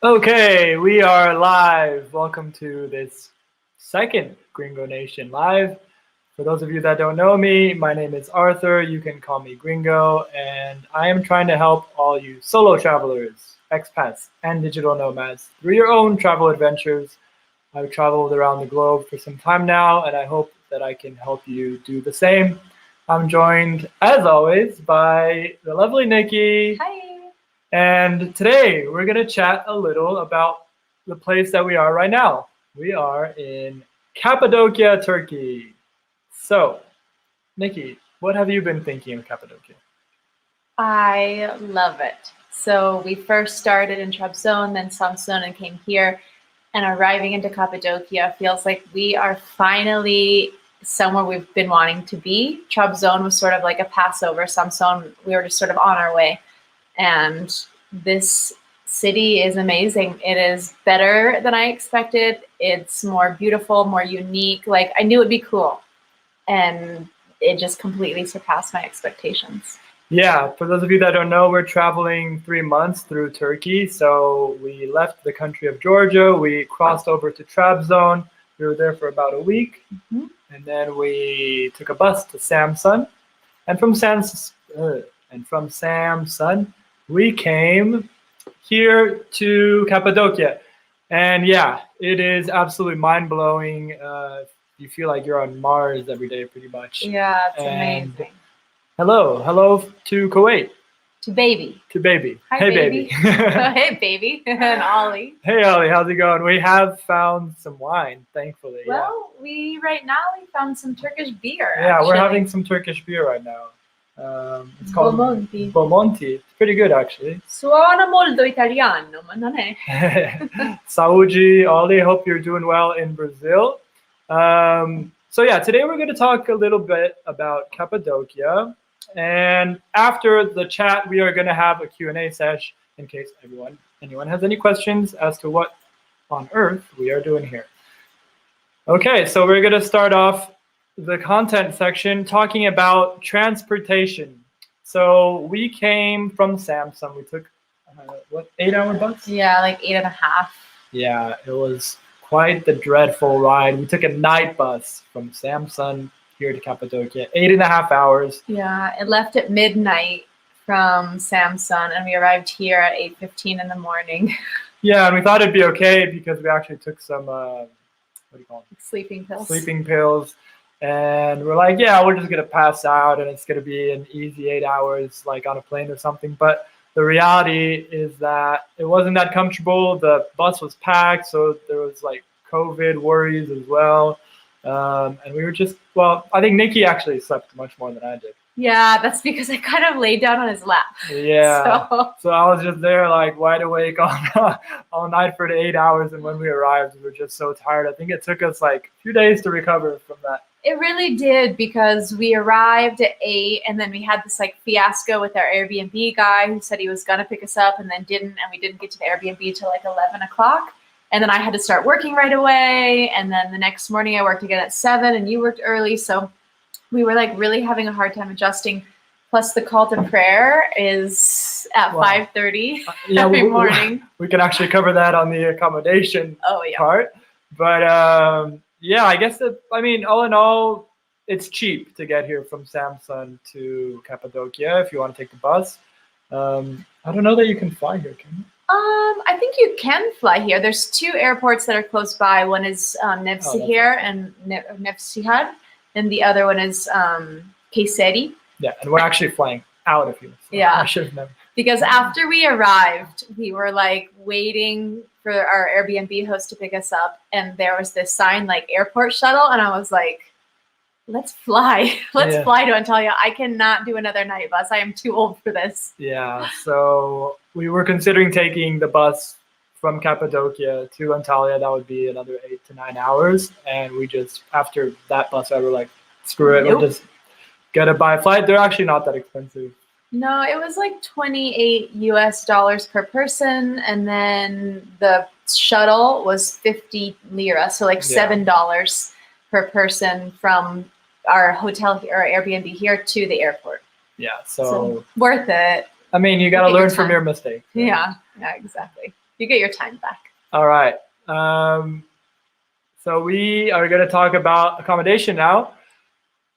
Okay, we are live. Welcome to this second Gringo Nation live. For those of you that don't know me, my name is Arthur. You can call me Gringo, and I am trying to help all you solo travelers, expats, and digital nomads through your own travel adventures. I've traveled around the globe for some time now, and I hope that I can help you do the same. I'm joined, as always, by the lovely Nikki. Hi. And today we're going to chat a little about the place that we are right now. We are in Cappadocia, Turkey. So, Nikki, what have you been thinking of Cappadocia? I love it. So we first started in Trabzon, then Samsun, and came here. And arriving into Cappadocia feels like we are finally somewhere we've been wanting to be. Trabzon was sort of like a passover. Samsun, we were just sort of on our way. And this city is amazing. It is better than I expected. It's more beautiful, more unique. Like, I knew it'd be cool. And it just completely surpassed my expectations. Yeah, for those of you that don't know, we're traveling 3 months through Turkey. So we left the country of Georgia. We crossed over to Trabzon. We were there for about a week. Mhm. And then we took a bus to Samsun. And from Samsun, we came here to Cappadocia. And yeah, it is absolutely mind-blowing. You feel like you're on Mars every day, pretty much. Yeah, it's And amazing. hello to Kuwait, To baby. to baby. Hi, Hey, baby. baby. Hey, baby. And Ollie. Hey, Ollie, how's it going? We have found some wine, thankfully. Well, we found some Turkish beer. Yeah, we're actually. having some Turkish beer right now. It's called Bomonti. Bomonti. It's pretty good, actually. Suona molto italiano, ma non è. Saúde, Ollie, hope you're doing well in Brazil. So yeah, today we're going to talk a little bit about Cappadocia. And after the chat, we are going to have a Q&A session in case anyone has any questions as to what on earth we are doing here. Okay, so we're going to start off the content section talking about transportation. So we came from Samsun. We took, 8-hour bus? Yeah, like 8.5. Yeah, it was quite the dreadful ride. We took a night bus from Samsun here to Cappadocia, 8.5 hours. Yeah, it left at midnight from Samsun, and we arrived here at 8:15 in the morning. Yeah, and we thought it'd be okay because we actually took some, what do you call them? Sleeping pills. Sleeping pills. And we're like, yeah, we're just going to pass out and it's going to be an easy 8 hours like on a plane or something. But the reality is that it wasn't that comfortable. The bus was packed, so there was like COVID worries as well. And we were I think Nikki actually slept much more than I did. Yeah, that's because I kind of laid down on his lap. Yeah. So I was just there like wide awake all night for the 8 hours. And when we arrived, we were just so tired. I think it took us like a few days to recover from that. It really did, because we arrived at 8 and then we had this like fiasco with our Airbnb guy who said he was going to pick us up and then didn't. And we didn't get to the Airbnb till like 11 o'clock. And then I had to start working right away. And then the next morning I worked again at 7 and you worked early. So we were like really having a hard time adjusting. Plus the call to prayer is at 5:30 every morning. We can actually cover that on the accommodation part. But yeah, I guess all in all, it's cheap to get here from Samsun to Cappadocia if you want to take the bus. I don't know that you can fly here, can you? I think you can fly here. There's 2 airports that are close by. One is Nevşehir and Nevşehir, and the other one is Kayseri. Yeah, and we're actually flying out of here. So yeah, I should have known. Because after we arrived, we were like waiting for our Airbnb host to pick us up, and there was this sign like airport shuttle, and I was like, let's fly. Let's fly to Antalya. I cannot do another night bus. I am too old for this. Yeah, so we were considering taking the bus from Cappadocia to Antalya. That would be another 8 to 9 hours. And we just, after that bus ride, we're like, screw it. We'll just get a by flight. They're actually not that expensive. No, it was like $28 per person. And then the shuttle was 50 lira. So like $7 per person from our hotel here, our Airbnb here to the airport. Yeah, so worth it. I mean, you got to learn from your mistakes. Right? Yeah, exactly. You get your time back. All right. So we are going to talk about accommodation now.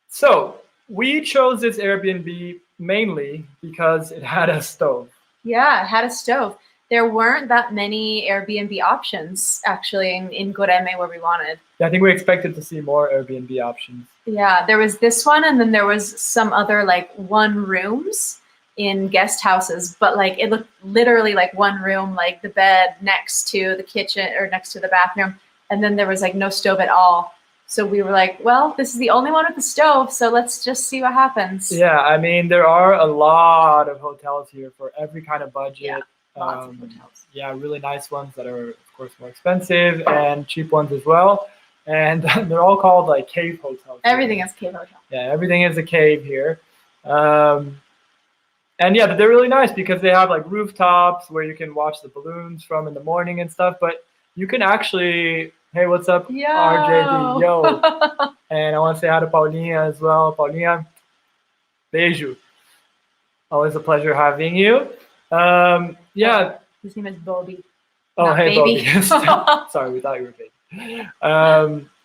So we chose this Airbnb mainly because it had a stove. Yeah, it had a stove. There weren't that many Airbnb options actually in Goreme where we wanted. I think we expected to see more Airbnb options. Yeah, there was this one, and then there was some other like one rooms in guest houses, but like it looked literally like one room, like the bed next to the kitchen or next to the bathroom, and then there was like no stove at all. So we were like, well, this is the only one with the stove, so let's just see what happens. Yeah, I mean, there are a lot of hotels here for every kind of budget. Yeah, lots of hotels. Yeah, really nice ones that are, of course, more expensive, and cheap ones as well. And they're all called like cave hotels. Everything is cave hotel. Yeah, everything is a cave here. And yeah, they're really nice because they have like rooftops where you can watch the balloons from in the morning and stuff. But you can actually, hey, what's up, Yo. RJD? Yo. And I want to say hi to Paulinha as well. Paulinha, beijo. Always a pleasure having you. Yeah. His name is Bobby. Oh, Not hey, baby. Bobby. Sorry, we thought you were baby.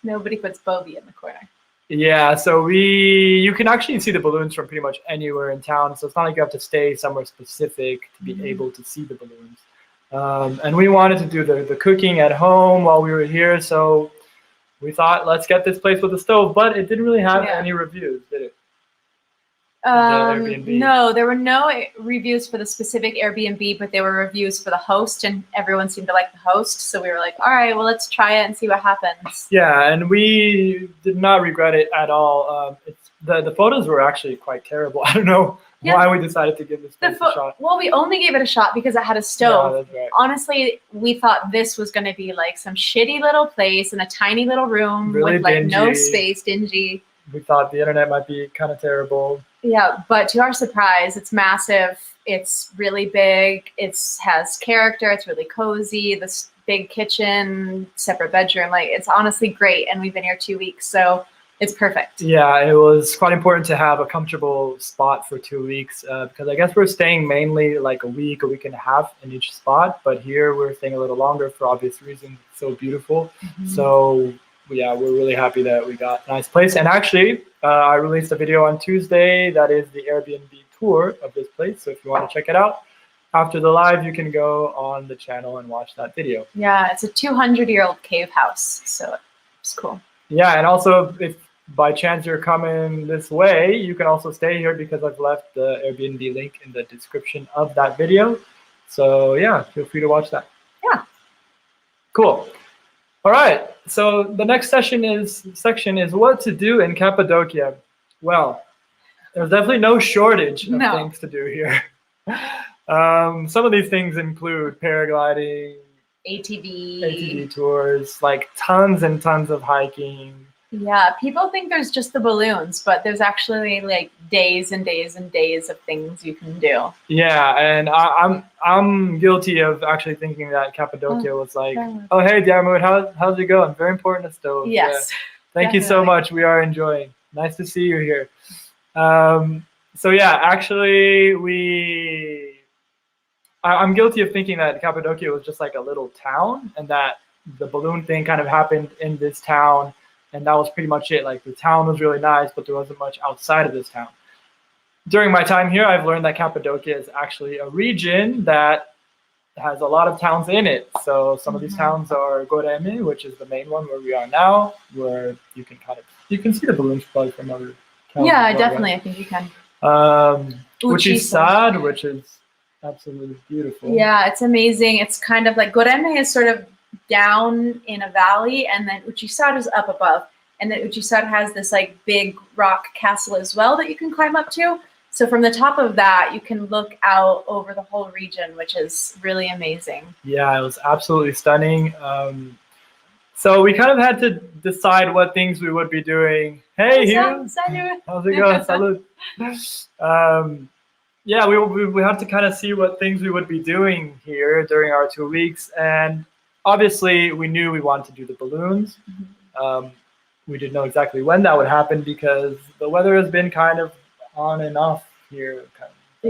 Nobody puts Bobby in the corner. Yeah, so you can actually see the balloons from pretty much anywhere in town. So it's not like you have to stay somewhere specific to be able to see the balloons. And we wanted to do the cooking at home while we were here. So we thought, let's get this place with a stove. But it didn't really have any reviews, did it? No, there were no reviews for the specific Airbnb, but there were reviews for the host, and everyone seemed to like the host. So we were like, all right, well, let's try it and see what happens. Yeah, and we did not regret it at all. The photos were actually quite terrible. I don't know why we decided to give this place a shot. Well, we only gave it a shot because it had a stove. Yeah, that's right. Honestly, we thought this was going to be like some shitty little place in a tiny little room really with like dingy. no space, dingy. We thought the internet might be kind of terrible. Yeah, but to our surprise, it's massive. It's really big. It has character. It's really cozy. This big kitchen, separate bedroom. Like, it's honestly great. And we've been here 2 weeks, so it's perfect. Yeah, it was quite important to have a comfortable spot for 2 weeks because I guess we're staying mainly like a week and a half in each spot. But here we're staying a little longer for obvious reasons. It's so beautiful. Mm-hmm. So yeah, we're really happy that we got a nice place. And actually, I released a video on Tuesday that is the Airbnb tour of this place. So if you want to check it out, after the live, you can go on the channel and watch that video. Yeah, it's a 200-year-old cave house. So it's cool. Yeah, and also if by chance you're coming this way, you can also stay here because I've left the Airbnb link in the description of that video. So yeah, feel free to watch that. Yeah. Cool. All right, so the next section is what to do in Cappadocia. Well, there's definitely no shortage of things to do here. Some of these things include paragliding, ATV tours, like tons and tons of hiking. Yeah, people think there's just the balloons, but there's actually like days and days and days of things you can do. Yeah, and I'm guilty of actually thinking that Cappadocia was like, oh hey Diarmuid, how's it going? Very important to stow. Yes. Yeah. Thank you so much. We are enjoying. Nice to see you here. So yeah, actually I'm guilty of thinking that Cappadocia was just like a little town and that the balloon thing kind of happened in this town. And that was pretty much it. Like the town was really nice, but there wasn't much outside of this town. During my time here, I've learned that Cappadocia is actually a region that has a lot of towns in it. So some of these towns are Goreme, which is the main one where we are now, where you can see the balloons probably from other towns. Yeah, definitely. Right? I think you can. Uchiçar, which is absolutely beautiful. Yeah, it's amazing. It's kind of like Goreme is sort of down in a valley, and then Uchiçar is up above, and then Uchiçar has this like big rock castle as well that you can climb up to. So from the top of that, you can look out over the whole region, which is really amazing. Yeah, it was absolutely stunning. So we kind of had to decide what things we would be doing. Hey, Hugh. Salut. How's it going? Salut. Yeah, we had to kind of see what things we would be doing here during our 2 weeks, and obviously, we knew we wanted to do the balloons. We didn't know exactly when that would happen because the weather has been kind of on and off here.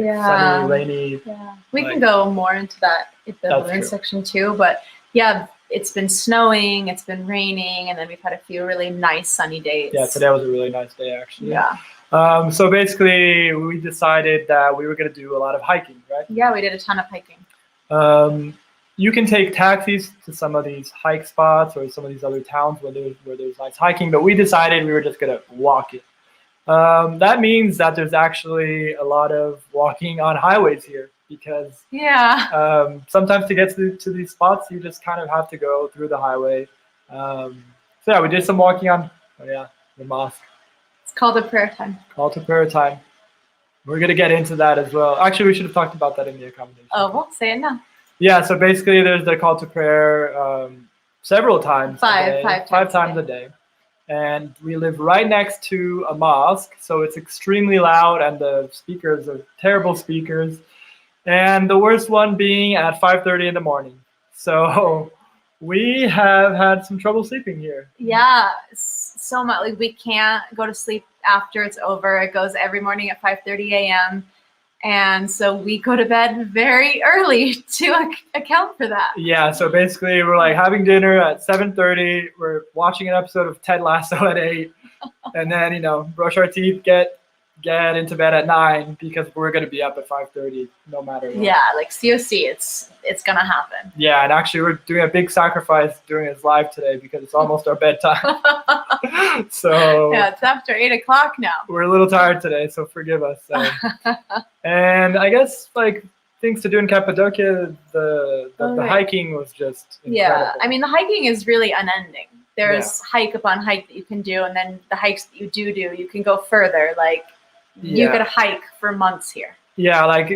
sunny, rainy. Yeah, we can go more into that in the balloon section too. But yeah, it's been snowing, it's been raining, and then we've had a few really nice sunny days. Yeah, today was a really nice day actually. Yeah. So basically, we decided that we were going to do a lot of hiking, right? Yeah, we did a ton of hiking. You can take taxis to some of these hike spots or some of these other towns where there's nice hiking, but we decided we were just going to walk it. That means that there's actually a lot of walking on highways here because sometimes to get to these spots, you just kind of have to go through the highway. So yeah, we did some walking on the mosque. It's called a prayer time. Call to prayer time. We're going to get into that as well. Actually, we should have talked about that in the accommodation. Oh, well, say it now. Yeah, so basically there's the call to prayer several times five times a day. And we live right next to a mosque, so it's extremely loud, and the speakers are terrible speakers. And the worst one being at 5:30 in the morning. So we have had some trouble sleeping here. Yeah, so much. Like, we can't go to sleep after it's over. It goes every morning at 5:30 a.m. And so we go to bed very early to account for that. Yeah, so basically we're like having dinner at 7:30. We're watching an episode of Ted Lasso at 8. And then, brush our teeth, get into bed at 9 because we're going to be up at 5:30 no matter what. Yeah, like COC, it's going to happen. Yeah, and actually we're doing a big sacrifice during his live today because it's almost our bedtime. So yeah, it's after 8 o'clock now. We're a little tired today, so forgive us. And I guess things to do in Cappadocia, the hiking was just incredible. Yeah, I mean the hiking is really unending. There's hike upon hike that you can do, and then the hikes that you do, you can go further. You could hike for months here. Yeah,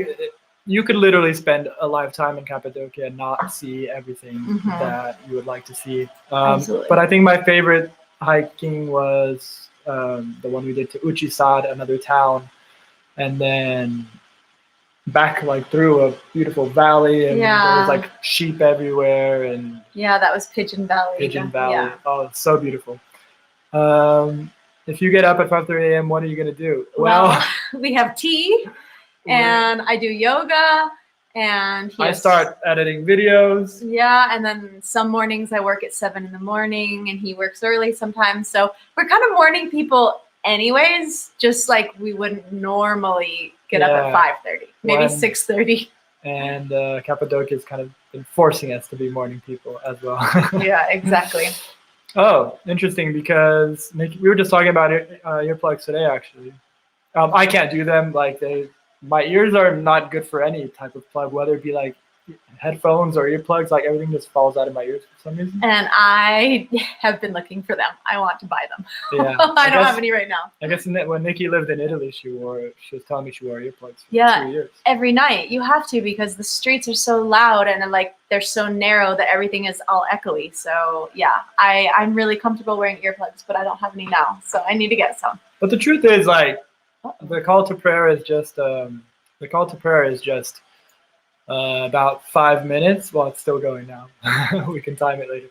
you could literally spend a lifetime in Cappadocia and not see everything that you would like to see. But I think my favorite hiking was the one we did to Uchisad, another town, and then back through a beautiful valley, and there was sheep everywhere, and that was Pigeon Valley. Yeah. Oh, it's so beautiful. If you get up at 5:30 a.m., what are you gonna do? Well, we have tea, and I do yoga, and I start editing videos. Yeah, and then some mornings I work at 7 in the morning, and he works early sometimes. So we're kind of morning people anyways, just like we wouldn't normally get up at 5:30, maybe 6:30. And Cappadocia has kind of been forcing us to be morning people as well. Yeah, exactly. Oh, interesting, because we were just talking about earplugs today, actually. I can't do them. My ears are not good for any type of plug, whether it be headphones or earplugs. Everything just falls out of my ears for some reason. And I have been looking for them. I want to buy them. Yeah, I don't have any right now. I guess when Nikki lived in Italy, she was telling me she wore earplugs for 2 years. Every night. You have to, because the streets are so loud and they're so narrow that everything is all echoey. So yeah, I'm really comfortable wearing earplugs, but I don't have any now. So I need to get some. But the truth is, the call to prayer is just about 5 minutes. Well, it's still going now. We can time it later.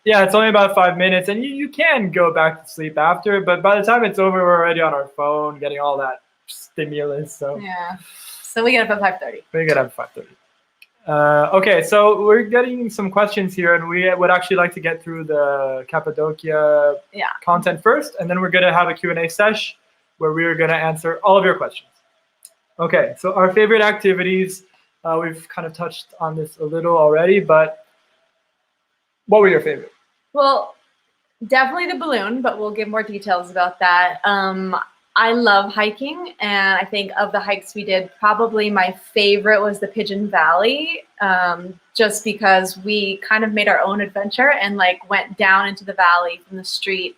Yeah, it's only about 5 minutes, and you can go back to sleep after, but by the time it's over, we're already on our phone getting all that stimulus. So yeah, so we get up at 5:30. We get up at 5:30. Okay, so we're getting some questions here, and we would actually like to get through the Cappadocia content first, and then we're going to have a Q&A sesh where we're going to answer all of your questions. Okay, so our favorite activities, we've kind of touched on this a little already, but what were your favorite? Well, definitely the balloon, but we'll give more details about that. I love hiking, and I think of the hikes we did, probably my favorite was the Pigeon Valley, just because we kind of made our own adventure and went down into the valley from the street,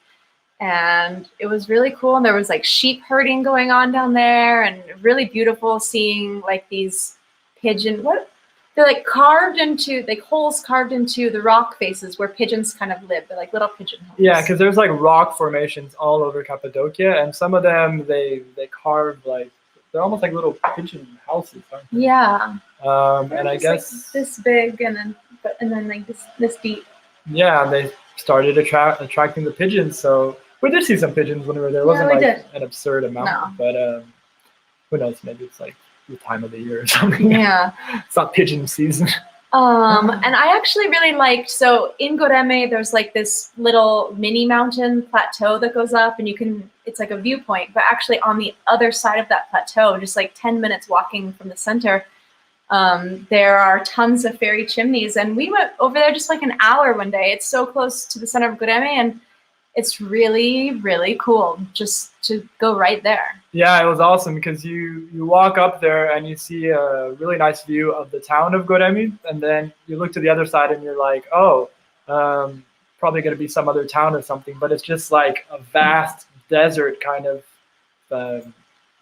and it was really cool. And there was sheep herding going on down there, and really beautiful seeing these pigeon, they're carved into, holes carved into the rock faces where pigeons kind of live. They're little pigeon holes. Yeah, because there's rock formations all over Cappadocia, and some of them they carve they're almost like little pigeon houses, aren't they? Yeah. And I guess this big, and then this deep. Yeah, and they started attracting the pigeons. So we did see some pigeons when we were there. It wasn't an absurd amount, but who knows? Maybe it's like the time of the year or something. Yeah. It's not pigeon season. And I actually really liked, so in Goreme, there's like this little mini mountain plateau that goes up and it's like a viewpoint, but actually on the other side of that plateau, just like 10 minutes walking from the center, there are tons of fairy chimneys. And we went over there just like an hour one day. It's so close to the center of Goreme, and it's really, really cool just to go right there. Yeah, it was awesome because you walk up there and you see a really nice view of the town of Goreme, and then you look to the other side and you're like, oh, probably going to be some other town or something, but it's just like a vast desert kind of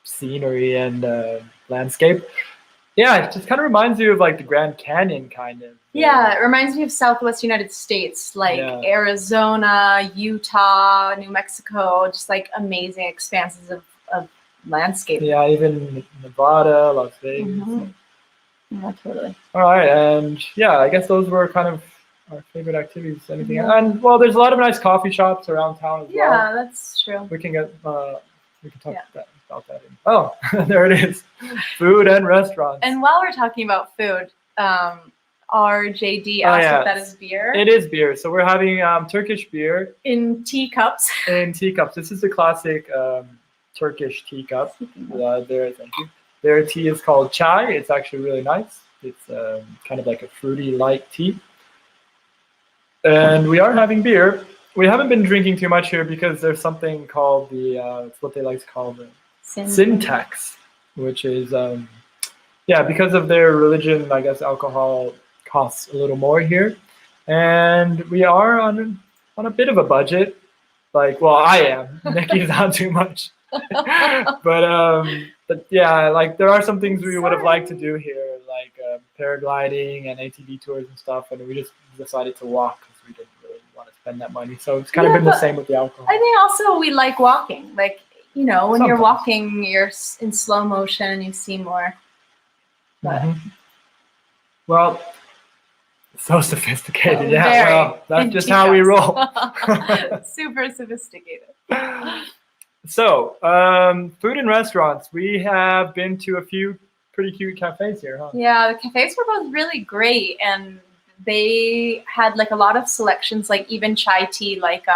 scenery and landscape. Yeah, it just kind of reminds you of like the Grand Canyon kind of. Yeah, it reminds me of Southwest United States, like Arizona, Utah, New Mexico, just like amazing expanses of landscape. Yeah, even Nevada, Las Vegas. Mm-hmm. Yeah, totally. All right, and yeah, I guess those were kind of our favorite activities. Anything? And well, there's a lot of nice coffee shops around town as well. Yeah, that's true. We can talk about that. Oh, there it is. Food and restaurants. And while we're talking about food, our JD asked if that is beer. It is beer. So we're having Turkish beer in teacups. In teacups. This is the classic Turkish teacup. There, thank you. Their tea is called chai. It's actually really nice. It's kind of like a fruity light tea. And we are having beer. We haven't been drinking too much here because there's something called it's what they like to call the syntax, which is because of their religion, I guess alcohol costs a little more here, and we are on a bit of a budget. Like, well, I am. Nikki's not too much, but yeah, like there are some things we would have liked to do here, like paragliding and ATV tours and stuff, and we just decided to walk because we didn't really want to spend that money. So it's kind of been the same with the alcohol. I think also we like walking, like. You know, when you're walking, you're in slow motion and you see more. But. Well, so sophisticated. Yeah, well, that's just how we roll. Super sophisticated. So, food and restaurants. We have been to a few pretty cute cafes here, huh? Yeah, the cafes were both really great, and they had like a lot of selections, like even chai tea, like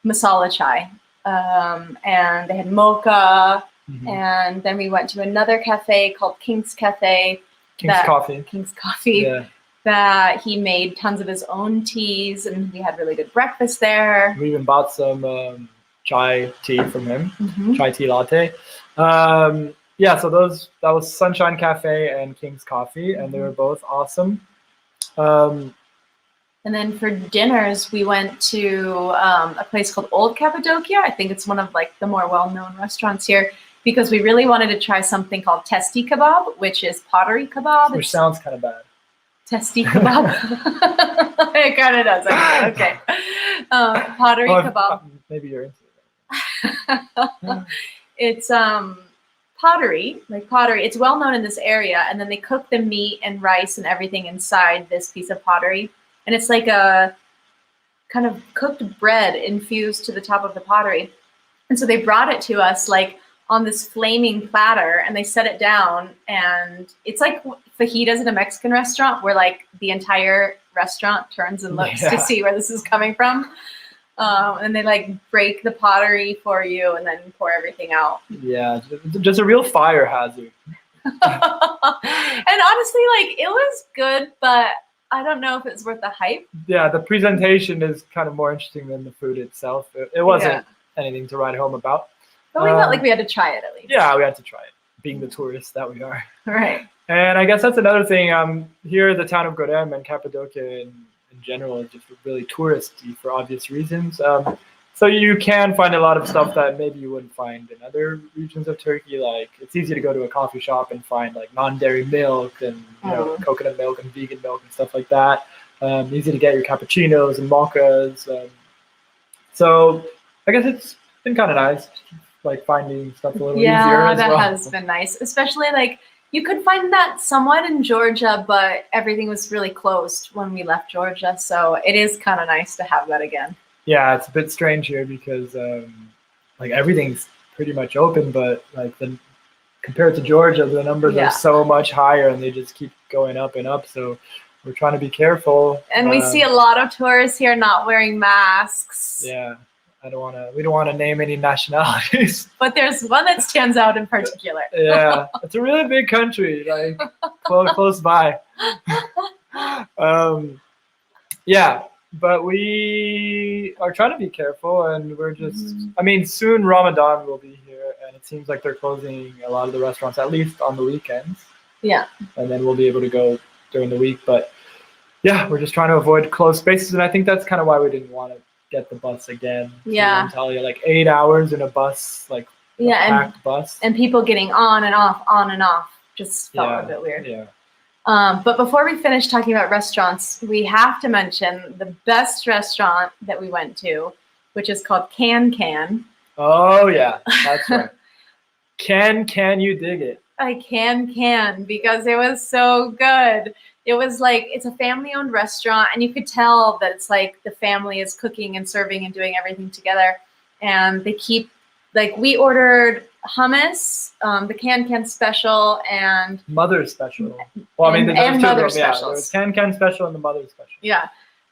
masala chai. And they had mocha, and then we went to another cafe called King's Cafe. King's Coffee. That he made tons of his own teas, and we had really good breakfast there. We even bought some chai tea from him, chai tea latte. So that was Sunshine Cafe and King's Coffee, and they were both awesome. And then for dinners, we went to a place called Old Cappadocia. I think it's one of like the more well-known restaurants here because we really wanted to try something called testi kebab, which is pottery kebab. Which sounds kind of bad. Testi kebab. It kind of does. Okay. Pottery kebab. Maybe you're into it. It's pottery, like pottery. It's well known in this area, and then they cook the meat and rice and everything inside this piece of pottery. And it's like a kind of cooked bread infused to the top of the pottery. And so they brought it to us like on this flaming platter, and they set it down. And it's like fajitas in a Mexican restaurant where like the entire restaurant turns and looks to see where this is coming from. And they like break the pottery for you and then pour everything out. Yeah, just a real fire hazard. And honestly, like it was good, but I don't know if it's worth the hype. Yeah, the presentation is kind of more interesting than the food itself. It wasn't anything to write home about. But we felt like we had to try it at least. Yeah, we had to try it, being the tourists that we are. Right. And I guess that's another thing. Here, the town of Goreme and Cappadocia in general is just really touristy for obvious reasons. So you can find a lot of stuff that maybe you wouldn't find in other regions of Turkey. Like it's easy to go to a coffee shop and find like non-dairy milk and coconut milk and vegan milk and stuff like that. Easy to get your cappuccinos and mochas. So I guess it's been kind of nice, like finding stuff a little easier as well. Yeah, that has been nice, especially like you could find that somewhat in Georgia, but everything was really closed when we left Georgia. So it is kind of nice to have that again. Yeah, it's a bit strange here because like everything's pretty much open, but like the compared to Georgia, the numbers Yeah. are so much higher, and they just keep going up and up. So we're trying to be careful. And we see a lot of tourists here not wearing masks. Yeah, we don't want to name any nationalities. But there's one that stands out in particular. Yeah, it's a really big country, like close by. Yeah, but we are trying to be careful, and we're just, I mean, soon Ramadan will be here, and it seems like they're closing a lot of the restaurants, at least on the weekends. Yeah. And then we'll be able to go during the week. But yeah, we're just trying to avoid closed spaces, and I think that's kind of why we didn't want to get the bus again. Yeah. Antalya, like 8 hours in a bus, like a packed bus. And people getting on and off just felt a bit weird. Yeah. But before we finish talking about restaurants, we have to mention the best restaurant that we went to, which is called Can. Oh yeah, that's right. Can you dig it? I can because it was so good. It was like, it's a family-owned restaurant, and you could tell that it's like the family is cooking and serving and doing everything together. And they keep, like, we ordered hummus, the Can special, and Mother's special. Well, I mean, and Mother's specials. Yeah, Can special and the Mother's special. Yeah.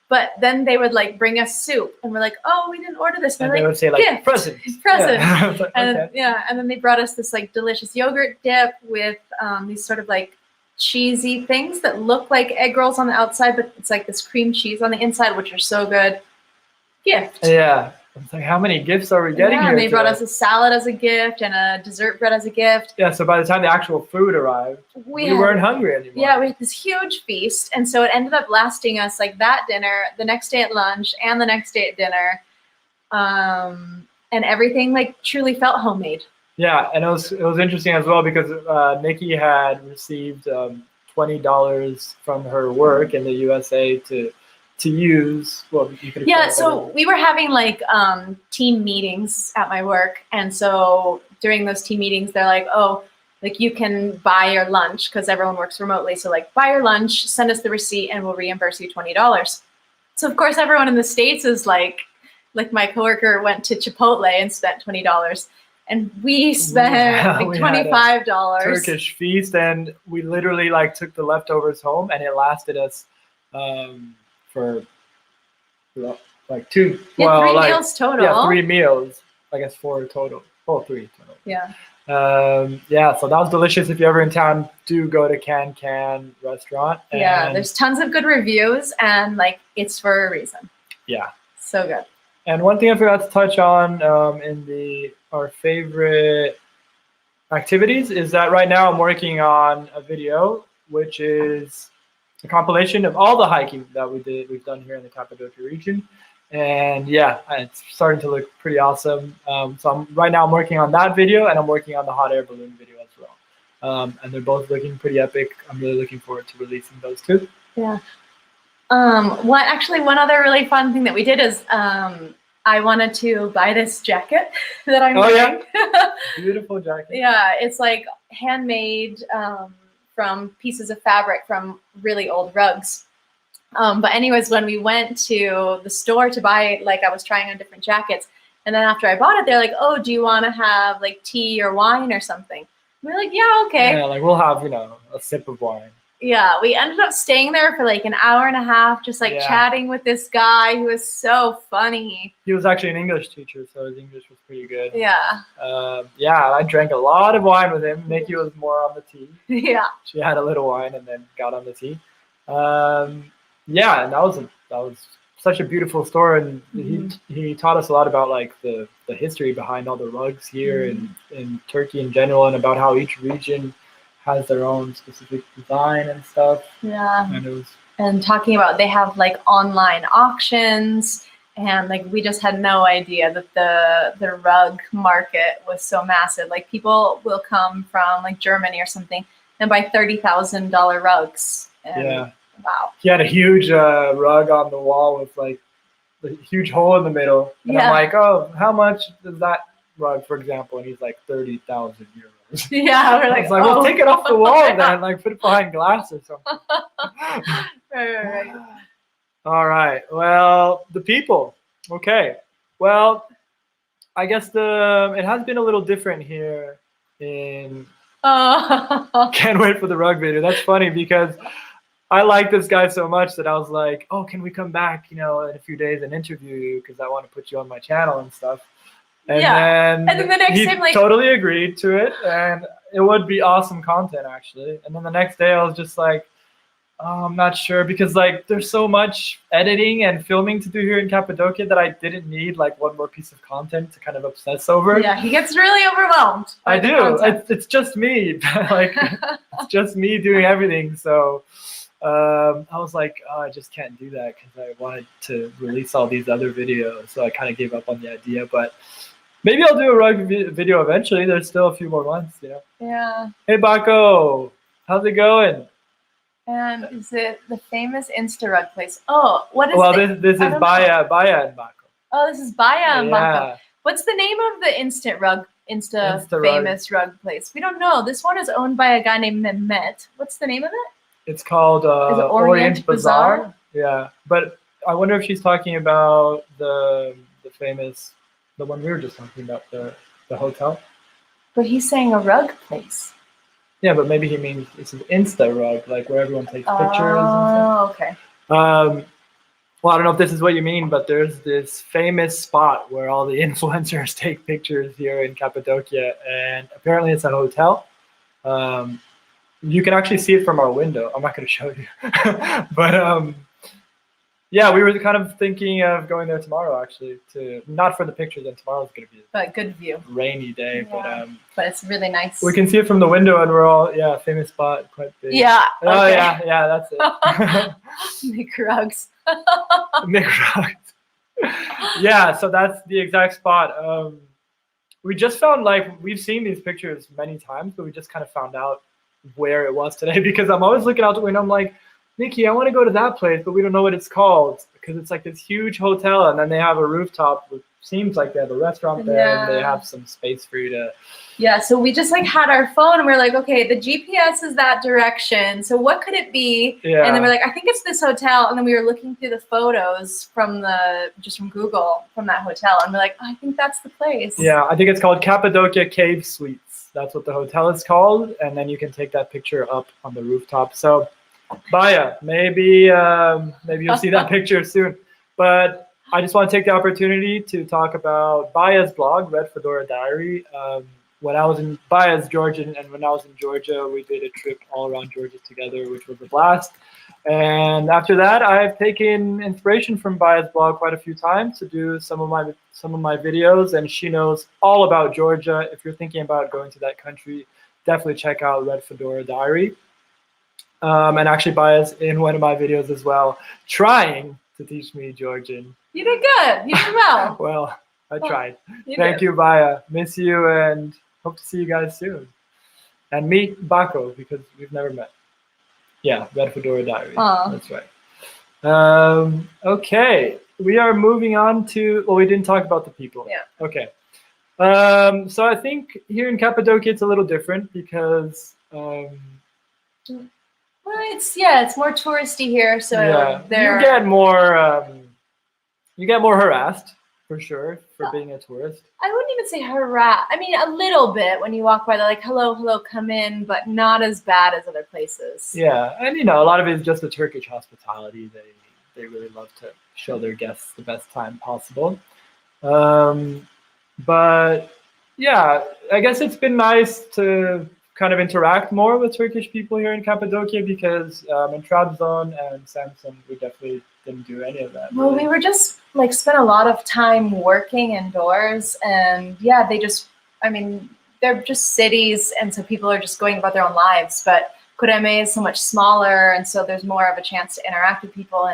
But then they would like bring us soup, and we're like, "Oh, we didn't order this." And they would say like, gift, present. Yeah. Like, and okay. and then they brought us this like delicious yogurt dip with these sort of like cheesy things that look like egg rolls on the outside, but it's like this cream cheese on the inside, which are so good. Gift. Yeah. It's like, how many gifts are we getting here? And they brought us a salad as a gift and a dessert bread as a gift. Yeah, so by the time the actual food arrived, we weren't hungry anymore. Yeah, we had this huge feast, and so it ended up lasting us like that dinner, the next day at lunch, and the next day at dinner, and everything like truly felt homemade. Yeah, and it was interesting as well because Nikki had received $20 from her work in the USA to use. Well, you could. Yeah, so we were having like team meetings at my work, and so during those team meetings, they're like, "Oh, like you can buy your lunch because everyone works remotely. So like, buy your lunch, send us the receipt, and we'll reimburse you $20." So of course, everyone in the States is like my coworker went to Chipotle and spent $20, and we spent like $25. Turkish feast, and we literally like took the leftovers home, and it lasted us. For like two, yeah, 3 meals total. Yeah, 3 meals. I guess 4 total. Oh, 3 total. Yeah. Yeah, so that was delicious. If you're ever in town, do go to Can restaurant. Yeah, there's tons of good reviews, and like it's for a reason. Yeah. So good. And one thing I forgot to touch on in our favorite activities is that right now I'm working on a video, which is a compilation of all the hiking that we've done here in the Cappadocia region, and yeah, it's starting to look pretty awesome. So right now I'm working on that video, and I'm working on the hot air balloon video as well, and they're both looking pretty epic. I'm really looking forward to releasing those too. Yeah. One other really fun thing that we did is I wanted to buy this jacket that I'm wearing. Yeah, beautiful jacket. Yeah, it's like handmade. From pieces of fabric from really old rugs. But anyways, when we went to the store to buy it, like I was trying on different jackets, and then after I bought it, they're like, "Oh, do you want to have like tea or wine or something?" And we're like, "Yeah, okay." Yeah, like we'll have, a sip of wine. Yeah, we ended up staying there for like an hour and a half, just like chatting with this guy who was so funny. He was actually an English teacher, so his English was pretty good. Yeah. Yeah, I drank a lot of wine with him. Nikki was more on the tea. Yeah. She had a little wine and then got on the tea. Yeah, and that was such a beautiful store, and he taught us a lot about like the history behind all the rugs here in Turkey in general, and about how each region has their own specific design and stuff. Yeah. And talking about, they have like online auctions, and like we just had no idea that the rug market was so massive. Like people will come from like Germany or something and buy $30,000 rugs. And, wow. He had a huge rug on the wall with like a huge hole in the middle. And I'm like, "Oh, how much is that rug, for example?" And he's like, 30,000 euros. Yeah, we're like, "Well, take it off the wall then, like put it behind glass or something." Right. All right. Well, the people. Okay. Well, I guess it has been a little different here in Oh. Can't wait for the rug video. That's funny because I like this guy so much that I was like, oh, can we come back, in a few days and interview you because I want to put you on my channel and stuff. And then the next he time, like, totally agreed to it, and it would be awesome content actually. And then the next day I was just like, oh, I'm not sure because like there's so much editing and filming to do here in Cappadocia that I didn't need like one more piece of content to kind of obsess over. Yeah, he gets really overwhelmed. I do. It's just me. Like it's just me doing everything. So I was like, oh, I just can't do that because I wanted to release all these other videos. So I kind of gave up on the idea. But maybe I'll do a rug video eventually. There's still a few more months, Yeah. Hey, Baco, how's it going? And is it the famous Insta rug place? Oh, what is Well, it? this is Baya and Baco. Oh, this is Baya and Baco. Yeah. What's the name of the Insta rug. famous rug place? We don't know. This one is owned by a guy named Mehmet. What's the name of it? It's called Is it Orient Bazaar? Yeah, but I wonder if she's talking about the famous, the one we were just talking about, the hotel. But he's saying a rug place. Yeah, but maybe he means it's an Insta rug, like where everyone takes pictures. Oh, okay. Well, I don't know if this is what you mean, but there's this famous spot where all the influencers take pictures here in Cappadocia, and apparently it's a hotel. You can actually see it from our window. I'm not going to show you, but yeah, we were kind of thinking of going there tomorrow, actually, not for the pictures. And tomorrow's going to be but good view. A rainy day, yeah. But it's really nice. We can see it from the window, and we're all famous spot, quite big. Yeah. Okay. Oh yeah, that's it. Nick rugs. Nick rugs. Yeah, so that's the exact spot. We just found, like, we've seen these pictures many times, but we just kind of found out where it was today because I'm always looking out the window. I'm like, Nikki, I want to go to that place, but we don't know what it's called because it's like this huge hotel, and then they have a rooftop. It seems like they have a restaurant there, and they have some space for you to. Yeah, so we just like had our phone, and we're like, okay, the GPS is that direction. So what could it be? Yeah. And then we're like, I think it's this hotel. And then we were looking through the photos from Google from that hotel, and we're like, oh, I think that's the place. Yeah, I think it's called Cappadocia Cave Suites. That's what the hotel is called, and then you can take that picture up on the rooftop. So. Baya, maybe you'll see that picture soon. But I just want to take the opportunity to talk about Baya's blog, Red Fedora Diary. When I was in Baya's Georgian, and when I was in Georgia, we did a trip all around Georgia together, which was a blast. And after that, I've taken inspiration from Baya's blog quite a few times to do some of my videos, and she knows all about Georgia. If you're thinking about going to that country, definitely check out Red Fedora Diary. And actually Baya's in one of my videos as well, trying to teach me Georgian. You did good. You did well. Well, I tried. Thank you, Baya. Miss you, and hope to see you guys soon. And meet Baco, because we've never met. Yeah, Red Fedora Diary. Aww. That's right. Okay, we are moving on to, well, we didn't talk about the people. Yeah. Okay. So I think here in Cappadocia, it's a little different because... Well, it's more touristy here, so you get more harassed for sure for being a tourist. I wouldn't even say harass. I mean, a little bit when you walk by. They're like, "Hello, come in," but not as bad as other places. Yeah, and a lot of it is just the Turkish hospitality. They really love to show their guests the best time possible. But yeah, I guess it's been nice to kind of interact more with Turkish people here in Cappadocia because in Trabzon and Samsun, we definitely didn't do any of that. Well, we were just like spent a lot of time working indoors, and yeah, they're just cities, and so people are just going about their own lives. But Kureme is so much smaller, and so there's more of a chance to interact with people.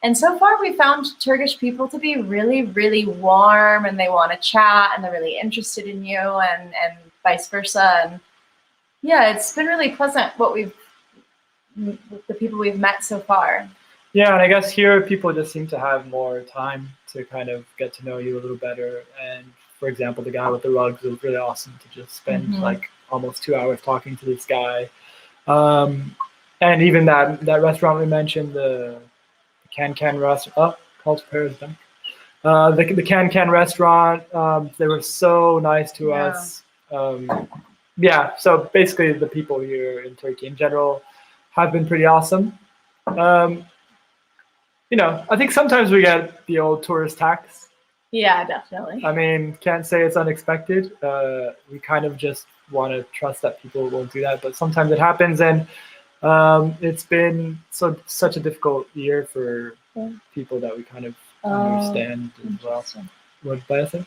And so far, we found Turkish people to be really, really warm, and they want to chat, and they're really interested in you, and vice versa. And yeah, it's been really pleasant the people we've met so far. Yeah, and I guess here people just seem to have more time to kind of get to know you a little better. And for example, the guy with the rugs, it was really awesome to just spend like almost 2 hours talking to this guy. And even that restaurant we mentioned, the Can restaurant, called Paris Dunk. The Can restaurant, they were so nice to us. yeah, so basically the people here in Turkey in general have been pretty awesome. Um, I think sometimes we get the old tourist tax. Yeah, definitely. I mean, can't say it's unexpected. We kind of just want to trust that people won't do that, but sometimes it happens, and it's been such a difficult year for people that we kind of understand as well. What did I say?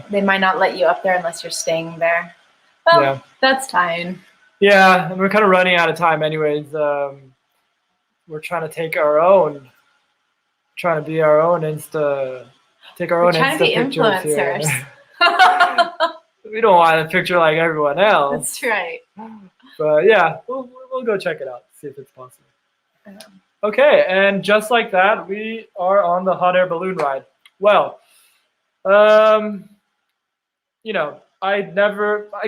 They might not let you up there unless you're staying there. Well, Yeah. That's fine. Yeah, and we're kind of running out of time anyways. We're trying to take our own, trying to be our own take our own trying to be Insta pictures influencers. here. We don't want a picture like everyone else. That's right. But yeah, we'll go check it out, see if it's possible. Okay, and just like that, we are on the hot air balloon ride. Well, I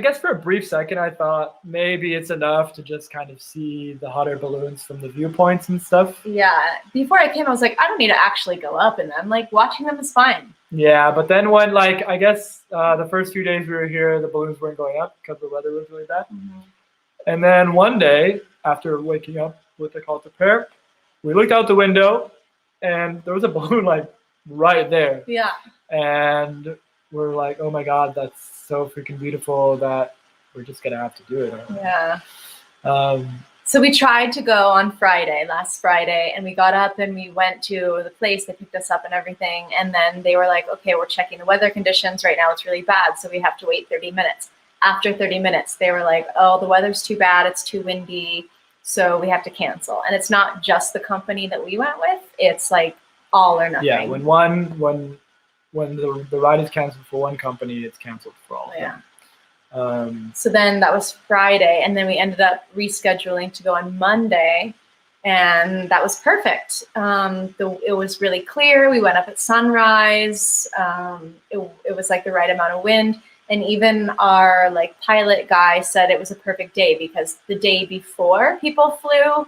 guess for a brief second, I thought maybe it's enough to just kind of see the hot air balloons from the viewpoints and stuff. Yeah, before I came, I was like, I don't need to actually go up in them. Like, watching them is fine. Yeah, but then when, I guess the first few days we were here, the balloons weren't going up because the weather was really bad. Mm-hmm. And then one day, after waking up with the call to prayer, we looked out the window, and there was a balloon, right there. Yeah. And we're like, oh my God, that's so freaking beautiful that we're just going to have to do it. Yeah. So we tried to go on last Friday, and we got up and we went to the place. They picked us up and everything. And then they were like, okay, we're checking the weather conditions. Right now it's really bad, so we have to wait 30 minutes. After 30 minutes, they were like, oh, the weather's too bad. It's too windy, so we have to cancel. And it's not just the company that we went with. It's like all or nothing. Yeah, when the ride is canceled for one company, it's canceled for all of them. So then that was Friday, and then we ended up rescheduling to go on Monday, and that was perfect. It was really clear. We went up at sunrise. It was like the right amount of wind, and even our pilot guy said it was a perfect day because the day before people flew,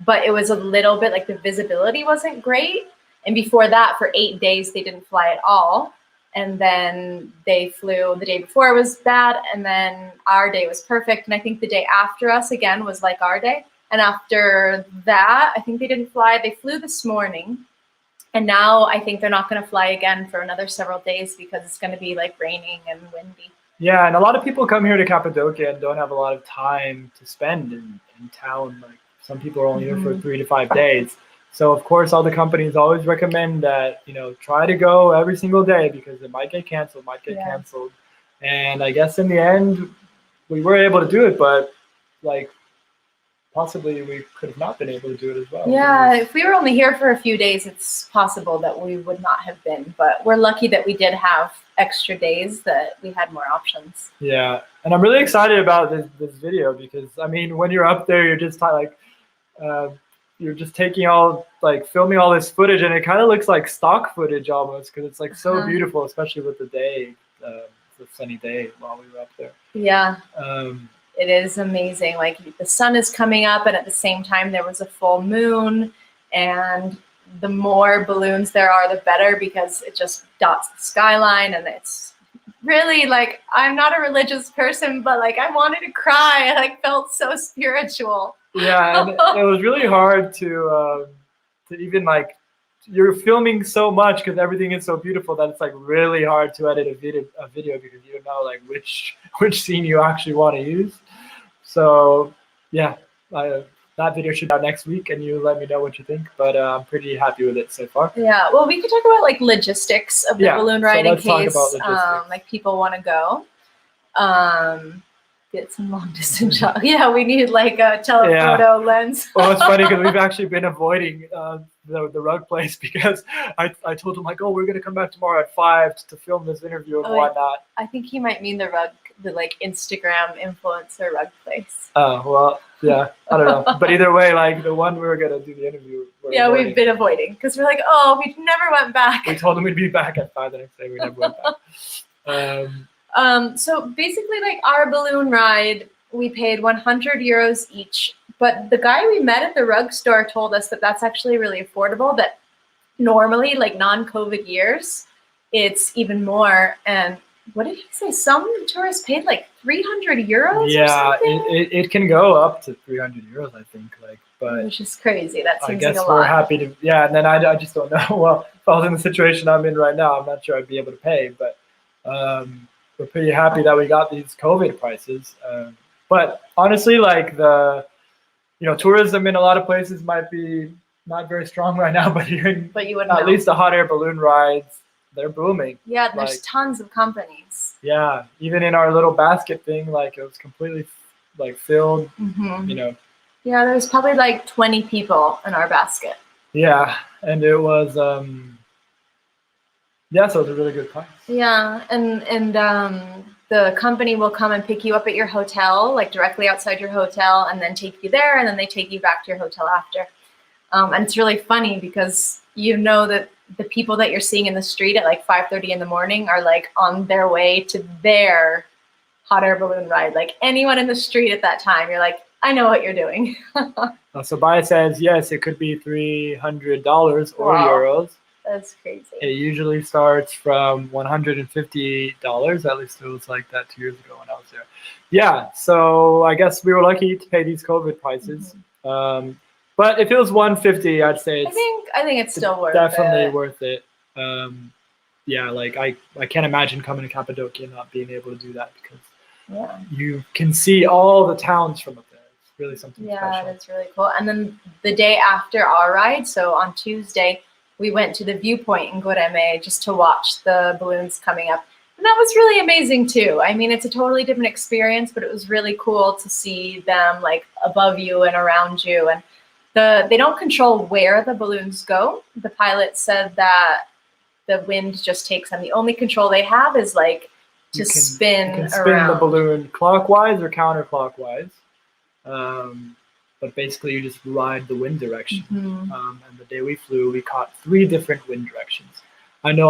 but it was a little bit the visibility wasn't great. And before that, for 8 days, they didn't fly at all. And then they flew the day before was bad. And then our day was perfect. And I think the day after us, again, was like our day. And after that, I think they didn't fly. They flew this morning. And now I think they're not going to fly again for another several days because it's going to be raining and windy. Yeah, and a lot of people come here to Cappadocia and don't have a lot of time to spend in town. Some people are only here for 3 to 5 days. So, of course, all the companies always recommend that, try to go every single day because it might get canceled, And I guess in the end, we were able to do it, but possibly we could have not been able to do it as well. Yeah, if we were only here for a few days, it's possible that we would not have been. But we're lucky that we did have extra days, that we had more options. Yeah, and I'm really excited about this video because, when you're up there, you're just you're just taking filming all this footage, and it kind of looks like stock footage almost because it's so beautiful, especially with the day, the sunny day while we were up there. Yeah. It is amazing. The sun is coming up, and at the same time there was a full moon, and the more balloons there are, the better because it just dots the skyline, and it's really I'm not a religious person, but I wanted to cry. I felt so spiritual. Yeah, and it was really hard to even you're filming so much because everything is so beautiful that it's really hard to edit a video because you don't know which scene you actually want to use. So yeah, that video should be out next week, and you let me know what you think. But I'm pretty happy with it so far. Yeah, well, we could talk about logistics of the balloon ride in case people want to go. Get some long distance shots. Yeah, we need a telephoto lens. Well, it's funny because we've actually been avoiding the rug place because I told him we're gonna come back tomorrow at 5 to film this interview and whatnot. I think he might mean the Instagram influencer rug place. Oh well, yeah, I don't know. But either way, the one we were gonna do the interview. We've been avoiding because we're we never went back. We told him we'd be back at 5 the next day. We never went back. So basically, our balloon ride, we paid 100 euros each. But the guy we met at the rug store told us that that's actually really affordable, that normally, non-COVID years, it's even more. And what did he say? Some tourists paid like 300 euros or Yeah, something? it can go up to 300 euros, I think. But which is crazy. That I seems guess like a we're lot. happy to. Yeah, and then I just don't know. Well, if I was in the situation I'm in right now, I'm not sure I'd be able to pay. But we're pretty happy that we got these COVID prices. But honestly, like tourism in a lot of places might be not very strong right now. But here, But you wouldn't at know. least the hot air balloon rides, they're booming. Yeah, there's tons of companies. Yeah, even in our little basket thing, like it was completely filled. Mm-hmm. Yeah, there's probably like 20 people in our basket. Yeah, and it was so it was a really good price. Yeah, and the company will come and pick you up at your hotel, like directly outside your hotel, and then take you there, and then they take you back to your hotel after. And it's really funny because you know that the people that you're seeing in the street at like 5:30 in the morning are like on their way to their hot air balloon ride. Like anyone in the street at that time, you're like, I know what you're doing. So Baya says, yes, it could be $300 or Wow. euros. That's crazy. It usually starts from $150. At least it was like that 2 years ago when I was there. Yeah, so I guess we were lucky to pay these COVID prices. Mm-hmm. But if it was $150, I'd say I think it's still worth definitely it. worth it. Yeah, like I can't imagine coming to Cappadocia and not being able to do that because you can see all the towns from up there. It's really something special. Yeah, it's really cool. And then the day after our ride, so on Tuesday, we went to the viewpoint in Goreme just to watch the balloons coming up. And that was really amazing too. I mean, it's a totally different experience, but it was really cool to see them like above you and around you. And they don't control where the balloons go. The pilot said that the wind just takes them. The only control they have is like to spin around. You can spin the balloon clockwise or counterclockwise. But basically you just ride the wind direction. Mm-hmm. And the day we flew, we caught 3 different wind directions. I know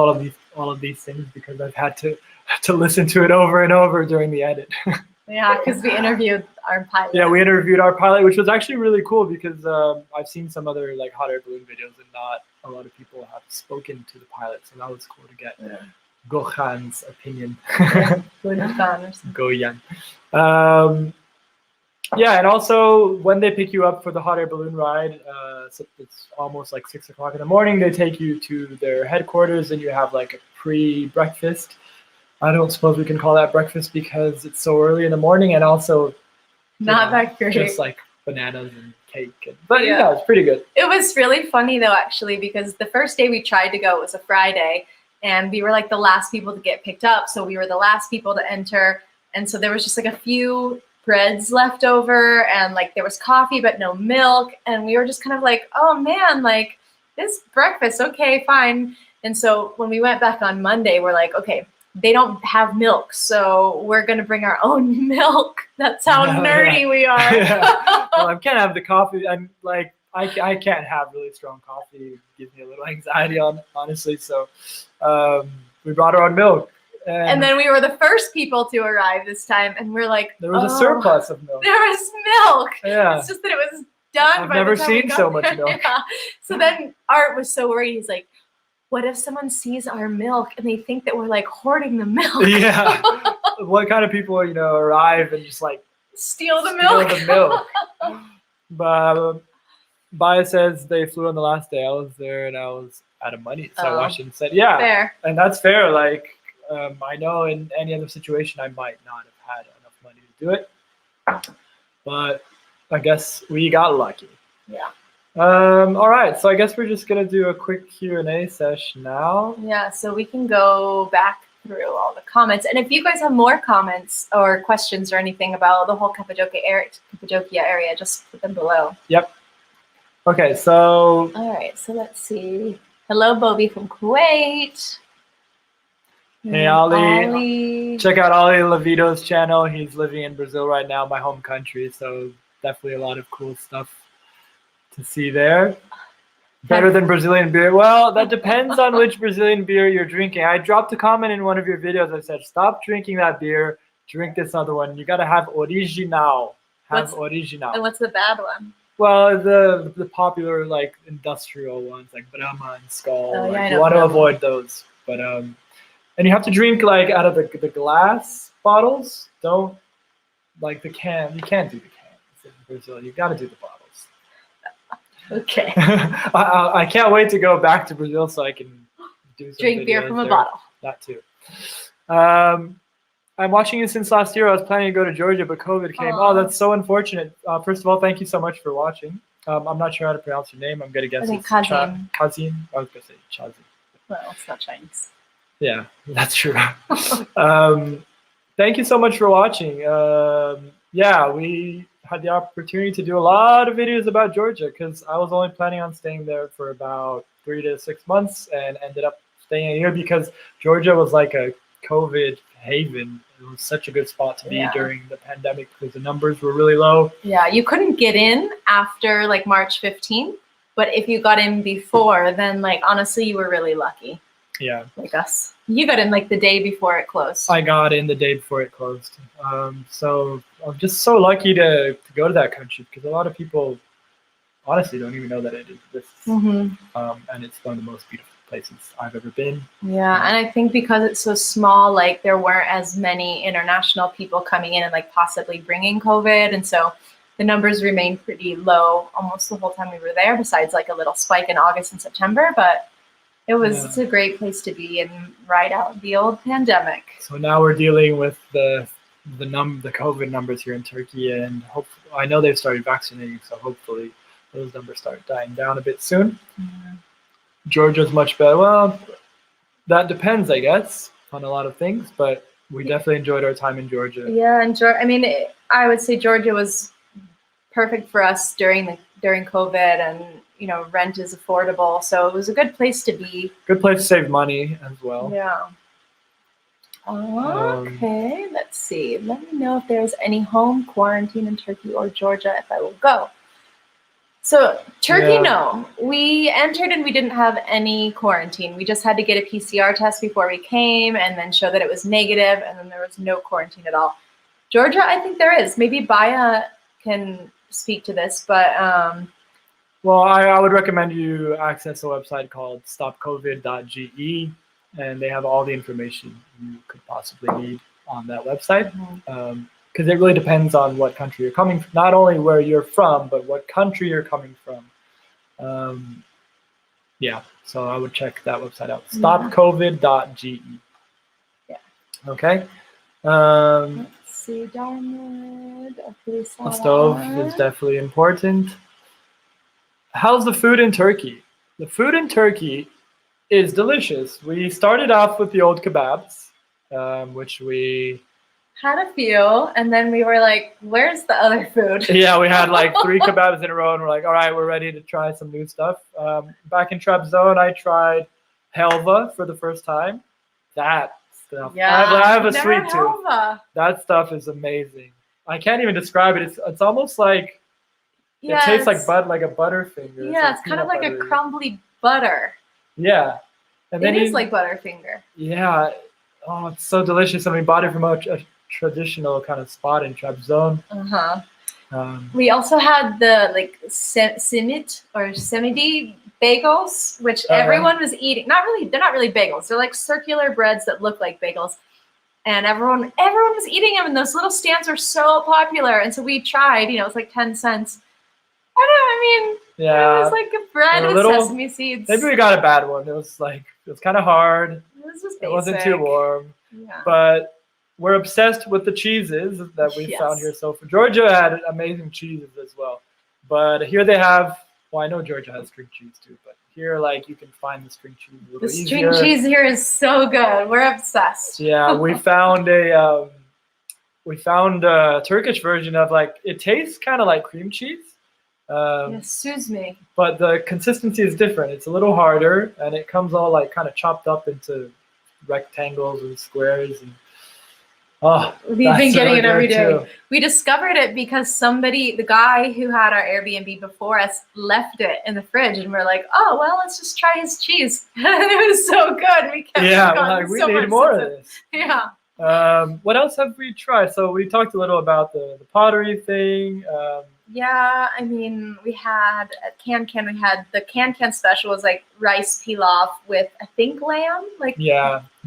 all of these things because I've had to listen to it over and over during the edit. Yeah, because we interviewed our pilot. Yeah, we interviewed our pilot, which was actually really cool because I've seen some other like hot air balloon videos and not a lot of people have spoken to the pilot. So that was cool to get Gohan's opinion. Goyan. Yeah, and also when they pick you up for the hot air balloon ride, so it's almost like 6 o'clock in the morning. They take you to their headquarters, and you have like a pre-breakfast. I don't suppose we can call that breakfast because it's so early in the morning, and also not that great. Just like bananas and cake. But yeah, it's pretty good. It was really funny though, actually, because the first day we tried to go was a Friday, and we were like the last people to get picked up, so we were the last people to enter, and so there was just like a few breads left over, and like there was coffee but no milk, and we were just kind of like, oh man, like this breakfast, okay, fine. And so when we went back on Monday, we're like, okay, they don't have milk, so we're gonna bring our own milk. That's how nerdy we are. Well, I can't have the coffee. I'm like, I can't have really strong coffee. It gives me a little anxiety honestly. So we brought our own milk. And then we were the first people to arrive this time, and we're like, there was a surplus of milk. There was milk. Yeah. It's just that it was done. I've never seen so much milk. Yeah. So then Art was so worried. He's like, what if someone sees our milk and they think that we're like hoarding the milk? Yeah. What kind of people, arrive and just like steal the milk? But Baya says they flew on the last day. I was there and I was out of money. So I watched it and said, yeah. Fair. And that's fair. Like, I know in any other situation I might not have had enough money to do it. But I guess we got lucky. Yeah. All right, so I guess we're just gonna do a quick Q&A session now. Yeah, so we can go back through all the comments, and if you guys have more comments or questions or anything about the whole Cappadocia area, just put them below. Yep. Okay, so. All right, so let's see. Hello, Bobby from Kuwait. Hey, Ali. Check out Ali Levito's channel. He's living in Brazil right now, my home country, so definitely a lot of cool stuff to see there. Better than Brazilian beer? Well, that depends on which Brazilian beer you're drinking. I dropped a comment in one of your videos. I said, stop drinking that beer. Drink this other one. You got to have original. Original. And what's the bad one? Well, the popular like industrial ones like Brahma and Skol. Oh, yeah, you want to avoid those. But And you have to drink like out of the glass bottles. Don't like the can. You can't do the cans in Brazil. You got to do the bottles. Okay. I can't wait to go back to Brazil so I can do some Drink beer videos from a there. bottle. That too. I'm watching you since last year. I was planning to go to Georgia, but COVID came. Aww. Oh, that's so unfortunate. First of all, thank you so much for watching. I'm not sure how to pronounce your name. I'm going to guess it's Kazim. Kazim. I was going to say Chazim. Well, it's not Chinese. Yeah, that's true. Thank you so much for watching. Yeah, we had the opportunity to do a lot of videos about Georgia because I was only planning on staying there for about 3 to 6 months and ended up staying a year because Georgia was like a COVID haven. It was such a good spot to be during the pandemic because the numbers were really low. Yeah, you couldn't get in after like March 15th, but if you got in before, then like honestly, you were really lucky. Yeah. Like us. You got in like the day before it closed. I got in the day before it closed. So I'm just so lucky to go to that country because a lot of people honestly don't even know that it exists. And it's one of the most beautiful places I've ever been. Yeah, and I think because it's so small, like there weren't as many international people coming in and like possibly bringing COVID. And so the numbers remained pretty low almost the whole time we were there, besides like a little spike in August and September. But it's a great place to be and ride out the old pandemic. So now we're dealing with the COVID numbers here in Turkey, and hopefully, I know they've started vaccinating, so hopefully those numbers start dying down a bit soon. Georgia's much better. Well, that depends, I guess, on a lot of things, but we definitely enjoyed our time in Georgia. Yeah, and I mean, I would say Georgia was perfect for us during COVID, and rent is affordable, so it was a good place to be. Good place to save money as well. Yeah. Okay, let's see. Let me know if there's any home quarantine in Turkey or Georgia if I will go. So Turkey, no. We entered and we didn't have any quarantine. We just had to get a PCR test before we came and then show that it was negative, and then there was no quarantine at all. Georgia, I think there is. Maybe Baya can speak to this, but well, I would recommend you access a website called stopcovid.ge, and they have all the information you could possibly need on that website. Because it really depends on what country you're coming from, not only where you're from, but what country you're coming from. Yeah, so I would check that website out, stopcovid.ge. Yeah. Okay. Let's see, Diamond. A stove is definitely important. How's the food in Turkey? The food in Turkey is delicious. We started off with the old kebabs, which we had a few, and then we were like, where's the other food? Yeah, we had like 3 kebabs in a row, and we're like, all right, we're ready to try some new stuff. Back in Trabzon, I tried helva for the first time. That stuff. Yeah, I have a sweet tooth. Helva. That stuff is amazing. I can't even describe it. It's almost like it tastes like a Butterfinger. Yeah, it's kind of like a crumbly butter. Yeah. And then it is like Butterfinger. Yeah. Oh, it's so delicious. And we bought it from a traditional kind of spot in Trabzon. We also had the like simit or semidi bagels, which everyone was eating. They're not really bagels. They're like circular breads that look like bagels. And everyone was eating them, and those little stands were so popular. And so we tried, it was like 10 cents. It was like a bread with sesame seeds. Maybe we got a bad one. It was kind of hard. It was just basic. It wasn't too warm. Yeah. But we're obsessed with the cheeses that we found here. So Georgia had amazing cheeses as well. But here they have, well, I know Georgia has string cheese too, but here you can find the string cheese a little easier. The string cheese here is so good. We're obsessed. Yeah, we found a Turkish version of it tastes kind of like cream cheese. Excuse me. But the consistency is different. It's a little harder, and it comes all kind of chopped up into rectangles and squares. And we've been getting it every day. Too. We discovered it because the guy who had our Airbnb before us left it in the fridge, and we're like, oh, well, let's just try his cheese. And it was so good. We kept we need more of this. Yeah. What else have we tried? So we talked a little about the pottery thing. Yeah, we had at Can, we had the Can special was like rice pilaf with, I think, lamb.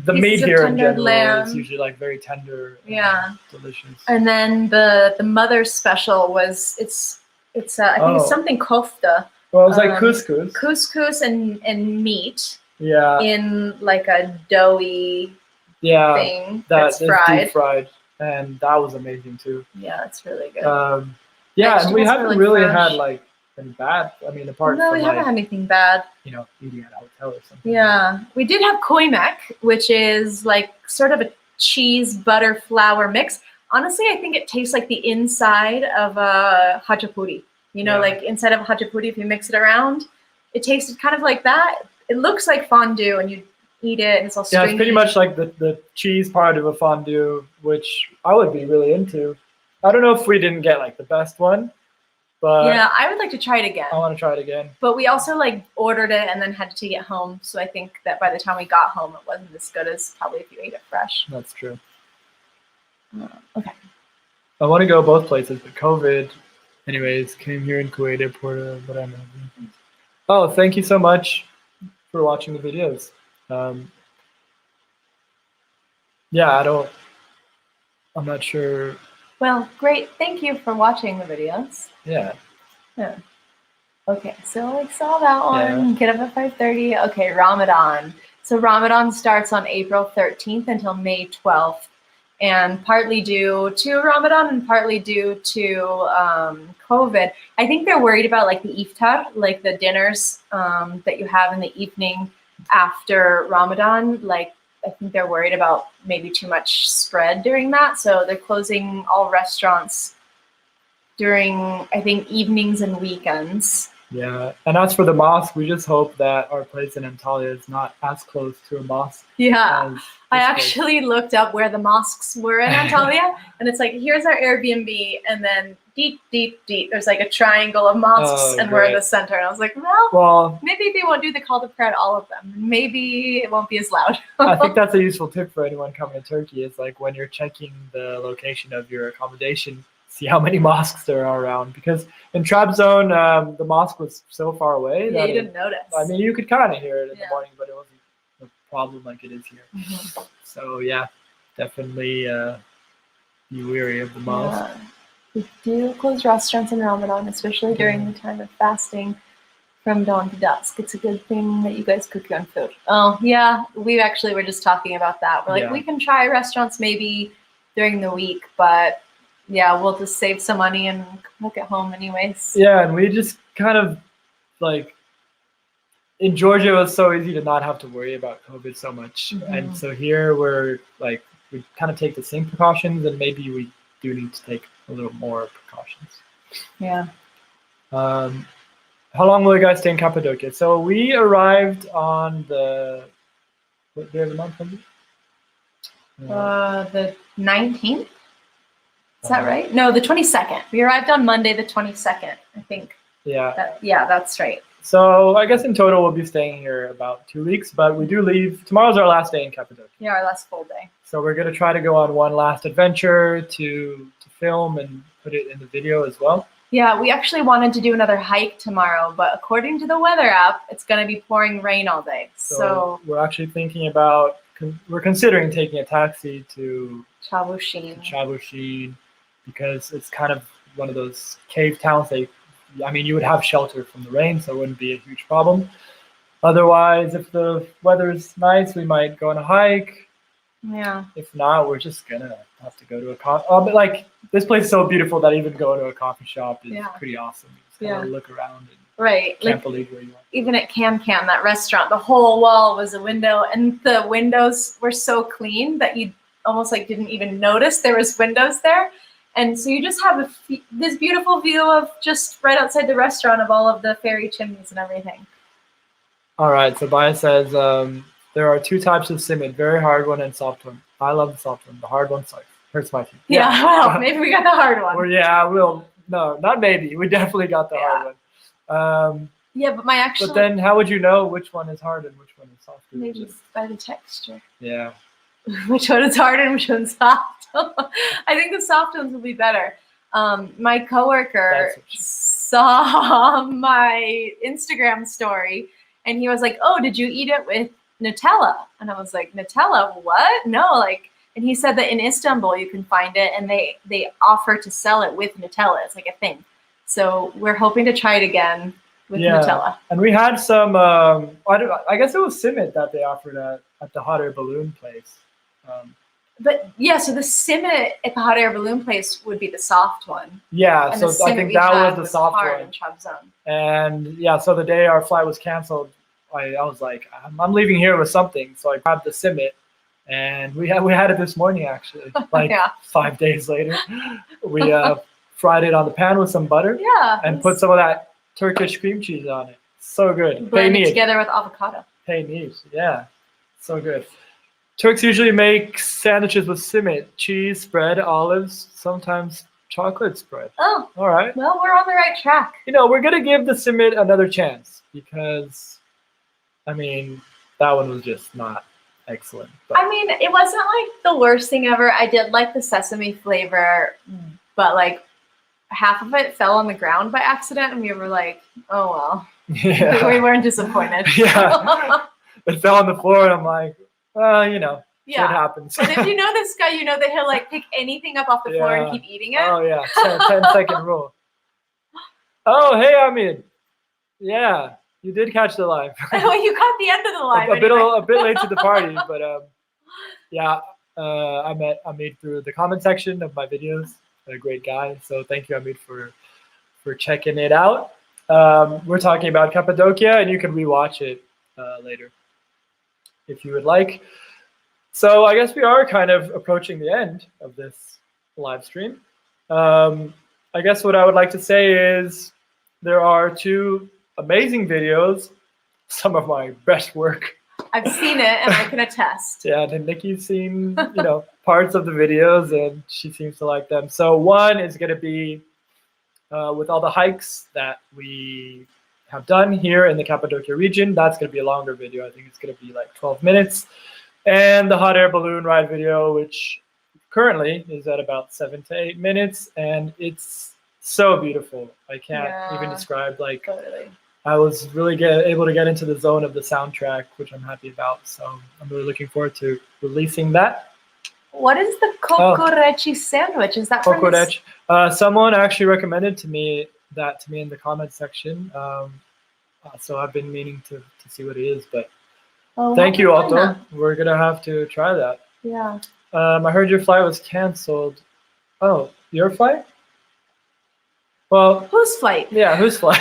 the meat pieces of here in tender general lamb. is usually like very tender. Yeah. And delicious. And then the mother's special was it's I think it's something kofta. Well, it was like couscous. Couscous and meat. Yeah. In like a doughy thing that's fried. Deep fried, and that was amazing too. Yeah, it's really good. Yeah, and we haven't really had like any bad. I mean, apart from we haven't had anything bad. You know, eating at a hotel or something. Yeah, we did have koimek, which is like sort of a cheese butter flour mix. Honestly, I think it tastes like the inside of a hachapuri. You know, like inside of a hachapuri, if you mix it around, it tasted kind of like that. It looks like fondue, and you eat it, and it's all stringy. Yeah, it's pretty much like the cheese part of a fondue, which I would be really into. I don't know if we didn't get like the best one, but yeah, I would like to try it again. I want to try it again. But we also like ordered it and then had to take it home, so I think that by the time we got home, it wasn't as good as probably if you ate it fresh. That's true. Okay. I want to go both places, but COVID, anyways, came here in Kuwait Airport, but I'm not. Oh, thank you so much for watching the videos. Yeah, I'm not sure. Well, great. Thank you for watching the videos. Yeah. Yeah. Okay, so I saw that one. Yeah. Get up at 5:30. Okay, Ramadan. So Ramadan starts on April 13th until May 12th. And partly due to Ramadan and partly due to COVID. I think they're worried about like the iftar, like the dinners that you have in the evening after Ramadan. Like I think they're worried about maybe too much spread during that. So they're closing all restaurants during, I think, evenings and weekends. Yeah, and as for the mosque, we just hope that our place in Antalya is not as close to a mosque. Yeah, I actually looked up where the mosques were in Antalya, and it's like, here's our Airbnb, and then deep, there's like a triangle of mosques, and we're in the center. And I was like, well, maybe they won't do the call to prayer at all of them. Maybe it won't be as loud. I think that's a useful tip for anyone coming to Turkey. It's like when you're checking the location of your accommodation, see how many mosques there are around, because in Trabzon, the mosque was so far away that you didn't notice. I mean, you could kind of hear it in the morning, but it wasn't a problem like it is here. Mm-hmm. So yeah, definitely be wary of the mosque. Yeah. We do close restaurants in Ramadan, especially during the time of fasting from dawn to dusk. It's a good thing that you guys cook your own food. Oh yeah, we actually were just talking about that. We're like, we can try restaurants maybe during the week, but yeah, we'll just save some money and cook at home anyways. Yeah, and we just kind of like, in Georgia, it was so easy to not have to worry about COVID so much. Mm-hmm. And so here we're like, we kind of take the same precautions, and maybe we do need to take a little more precautions. Yeah. How long will you guys stay in Cappadocia? So we arrived on what day of the month was it? The 19th? Is that right? No, the 22nd. We arrived on Monday, the 22nd, I think. Yeah. That's right. So I guess in total we'll be staying here about 2 weeks, but we do leave. Tomorrow's our last day in Cappadocia. Yeah, our last full day. So we're going to try to go on one last adventure to film and put it in the video as well. Yeah, we actually wanted to do another hike tomorrow, but according to the weather app, it's going to be pouring rain all day. So we're actually thinking about, we're considering taking a taxi to Cappadocia, because it's kind of one of those cave towns. You would have shelter from the rain, so it wouldn't be a huge problem. Otherwise, if the weather's nice, we might go on a hike. Yeah. If not, we're just gonna have to go to a coffee. But like, this place is so beautiful that even going to a coffee shop is pretty awesome. You just gotta look around and can't believe where you are. Even at Cam, that restaurant, the whole wall was a window, and the windows were so clean that you almost like didn't even notice there was windows there. And so you just have this beautiful view of just right outside the restaurant of all of the fairy chimneys and everything. All right, so Baya says, there are 2 types of simit, very hard one and soft one. I love the soft one. The hard one hurts my teeth. Yeah, well, maybe we got the hard one. Or no, not maybe. We definitely got the hard one. Yeah, but But then how would you know which one is hard and which one is soft? Maybe by the texture. Yeah. Which one is hard and which one's soft? I think the soft ones will be better. My coworker saw my Instagram story, and he was like, "Oh, did you eat it with Nutella. And I was like, Nutella, what? No, like, and he said that in Istanbul you can find it, and they offer to sell it with Nutella. It's like a thing. So we're hoping to try it again with Nutella. And we had some, I guess it was Simit that they offered at the hot air balloon place. But yeah, so the Simit at the hot air balloon place would be the soft one. Yeah, And so I think that was the soft hard one. in Trabzon. And yeah, so the day our flight was canceled, I was like, I'm leaving here with something. So I grabbed the Simit, and we had it this morning actually, like 5 days later. We fried it on the pan with some butter, and put some of that Turkish cream cheese on it. So good. Blend it together with avocado. Yeah, so good. Turks usually make sandwiches with simit, cheese, bread, olives, sometimes chocolate spread. Oh, all right. Well, we're on the right track. You know, we're gonna give the simit another chance because, I mean, that one was just not excellent. But. I mean, it wasn't like the worst thing ever. I did like the sesame flavor, but like half of it fell on the ground by accident, and we were like, oh well. Yeah. We weren't disappointed. Yeah. It fell on the floor, and I'm like, you know, it happens. But if you know this guy, you know that he'll like pick anything up off the floor and keep eating it. Oh yeah, 10-second rule. Oh hey, Amid. Yeah, you did catch the live. Oh, you caught the end of the live. A bit late to the party, but yeah, I met Amid through the comment section of my videos. A great guy, so thank you, Amid, for checking it out. We're talking about Cappadocia, and you can rewatch it later if you would like. So I guess we are kind of approaching the end of this live stream. I guess what I would like to say is there are 2 amazing videos, some of my best work. I've seen it, and I can attest. Yeah, and Nikki's seen, you know, parts of the videos, and she seems to like them. So one is going to be with all the hikes that we have done here in the Cappadocia region. That's going to be a longer video. I think it's going to be like 12 minutes. And the hot air balloon ride video, which currently is at about 7 to 8 minutes, and it's so beautiful. I can't even describe. Like, I was really able to get into the zone of the soundtrack, which I'm happy about. So I'm really looking forward to releasing that. What is the kokoreç sandwich? Is that kokoreç? Someone actually recommended that to me in the comment section. So I've been meaning to see what it is, but thank you, Otto. We're gonna have to try that. Yeah. I heard your flight was canceled. Oh, your flight? Well, whose flight? Yeah, whose flight?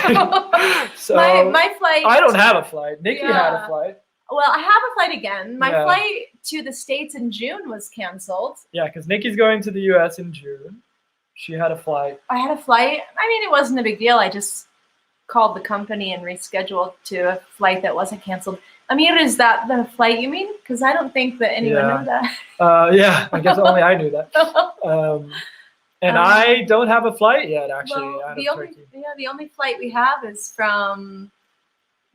So my flight. I don't have a flight. Nikki had a flight. Well, I have a flight again. My flight to the States in June was canceled. Yeah, because Nikki's going to the US in June. She had a flight. I had a flight. I mean, it wasn't a big deal. I just called the company and rescheduled to a flight that wasn't canceled. Amir, is that the flight you mean? Because I don't think that anyone knew that. Yeah, I guess only I knew that. And I don't have a flight yet, actually. Well, the only flight we have is from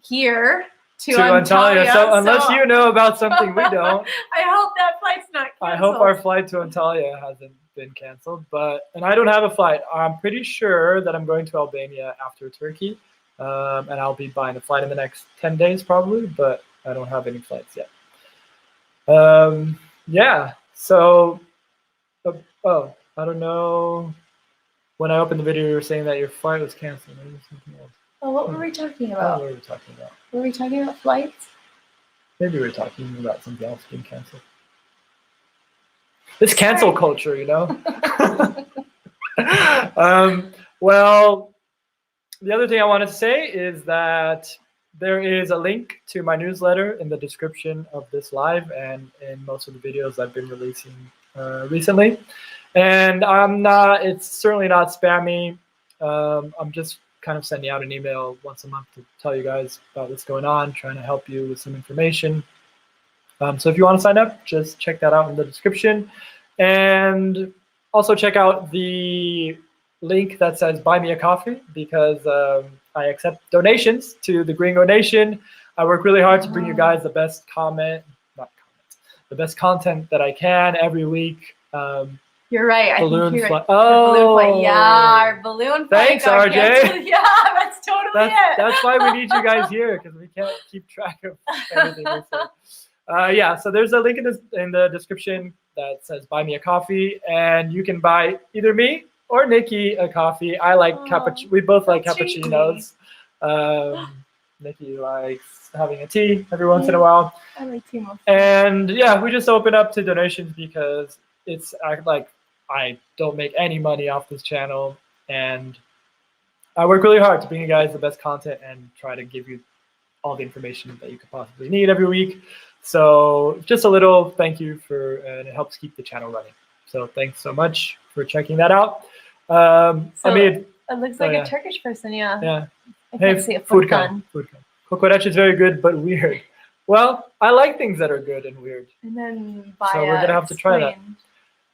here to Antalya. So unless you know about something we don't. I hope that flight's not canceled. I hope our flight to Antalya hasn't been canceled. And I don't have a flight. I'm pretty sure that I'm going to Albania after Turkey. And I'll be buying a flight in the next 10 days probably, but I don't have any flights yet. Yeah, so, I don't know. When I opened the video, you were saying that your flight was canceled. Maybe something else. Oh, what were we talking about? What were we talking about? Were we talking about flights? Maybe we were talking about something else being canceled. This cancel culture, you know? Well, the other thing I wanted to say is that there is a link to my newsletter in the description of this live and in most of the videos I've been releasing recently. And it's certainly not spammy. I'm just kind of sending out an email once a month to tell you guys about what's going on, trying to help you with some information. So if you want to sign up, just check that out in the description. And also check out the link that says Buy Me a Coffee, because I accept donations to the Gringo Nation. I work really hard to bring you guys the best content that I can every week. You're right. I Balloon think you're flight. right. The balloon flight. Oh. Yeah, our balloon flight. Thanks, got RJ. canceled. Yeah, that's totally it. That's why we need you guys here, because we can't keep track of everything we say. Yeah, so there's a link in the description that says buy me a coffee, and you can buy either me or Nikki a coffee. I like cappuccino. We both like cappuccinos. Nikki likes having a tea every once in a while. I like tea most. And yeah, we just open up to donations because it's like I don't make any money off this channel, and I work really hard to bring you guys the best content and try to give you all the information that you could possibly need every week. So just a little thank you and it helps keep the channel running. So thanks so much for checking that out. It looks like a Turkish person, yeah. Yeah. I can't see a Furkan. Kokoreç is very good, but weird. Well, I like things that are good and weird. And then so we're gonna have to try that.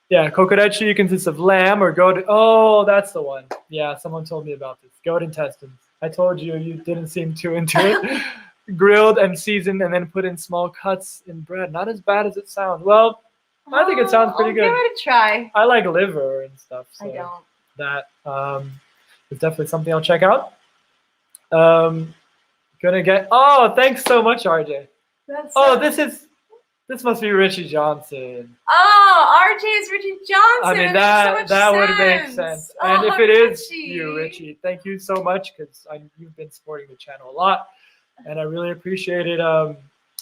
Yeah, kokoreç consists of lamb or goat. Oh, that's the one. Yeah, someone told me about this. Goat intestines. I told you, you didn't seem too into it. Grilled and seasoned and then put in small cuts in bread. Not as bad as it sounds. Well, I think it sounds pretty good. Give it a try. I like liver and stuff. So I don't. That is definitely something I'll check out. Gonna get. Oh, thanks so much, RJ. This must be Richie Johnson. Oh, RJ is Richie Johnson. I mean, that would make sense. And if it is you, Richie, thank you so much, because you've been supporting the channel a lot, and I really appreciate it. I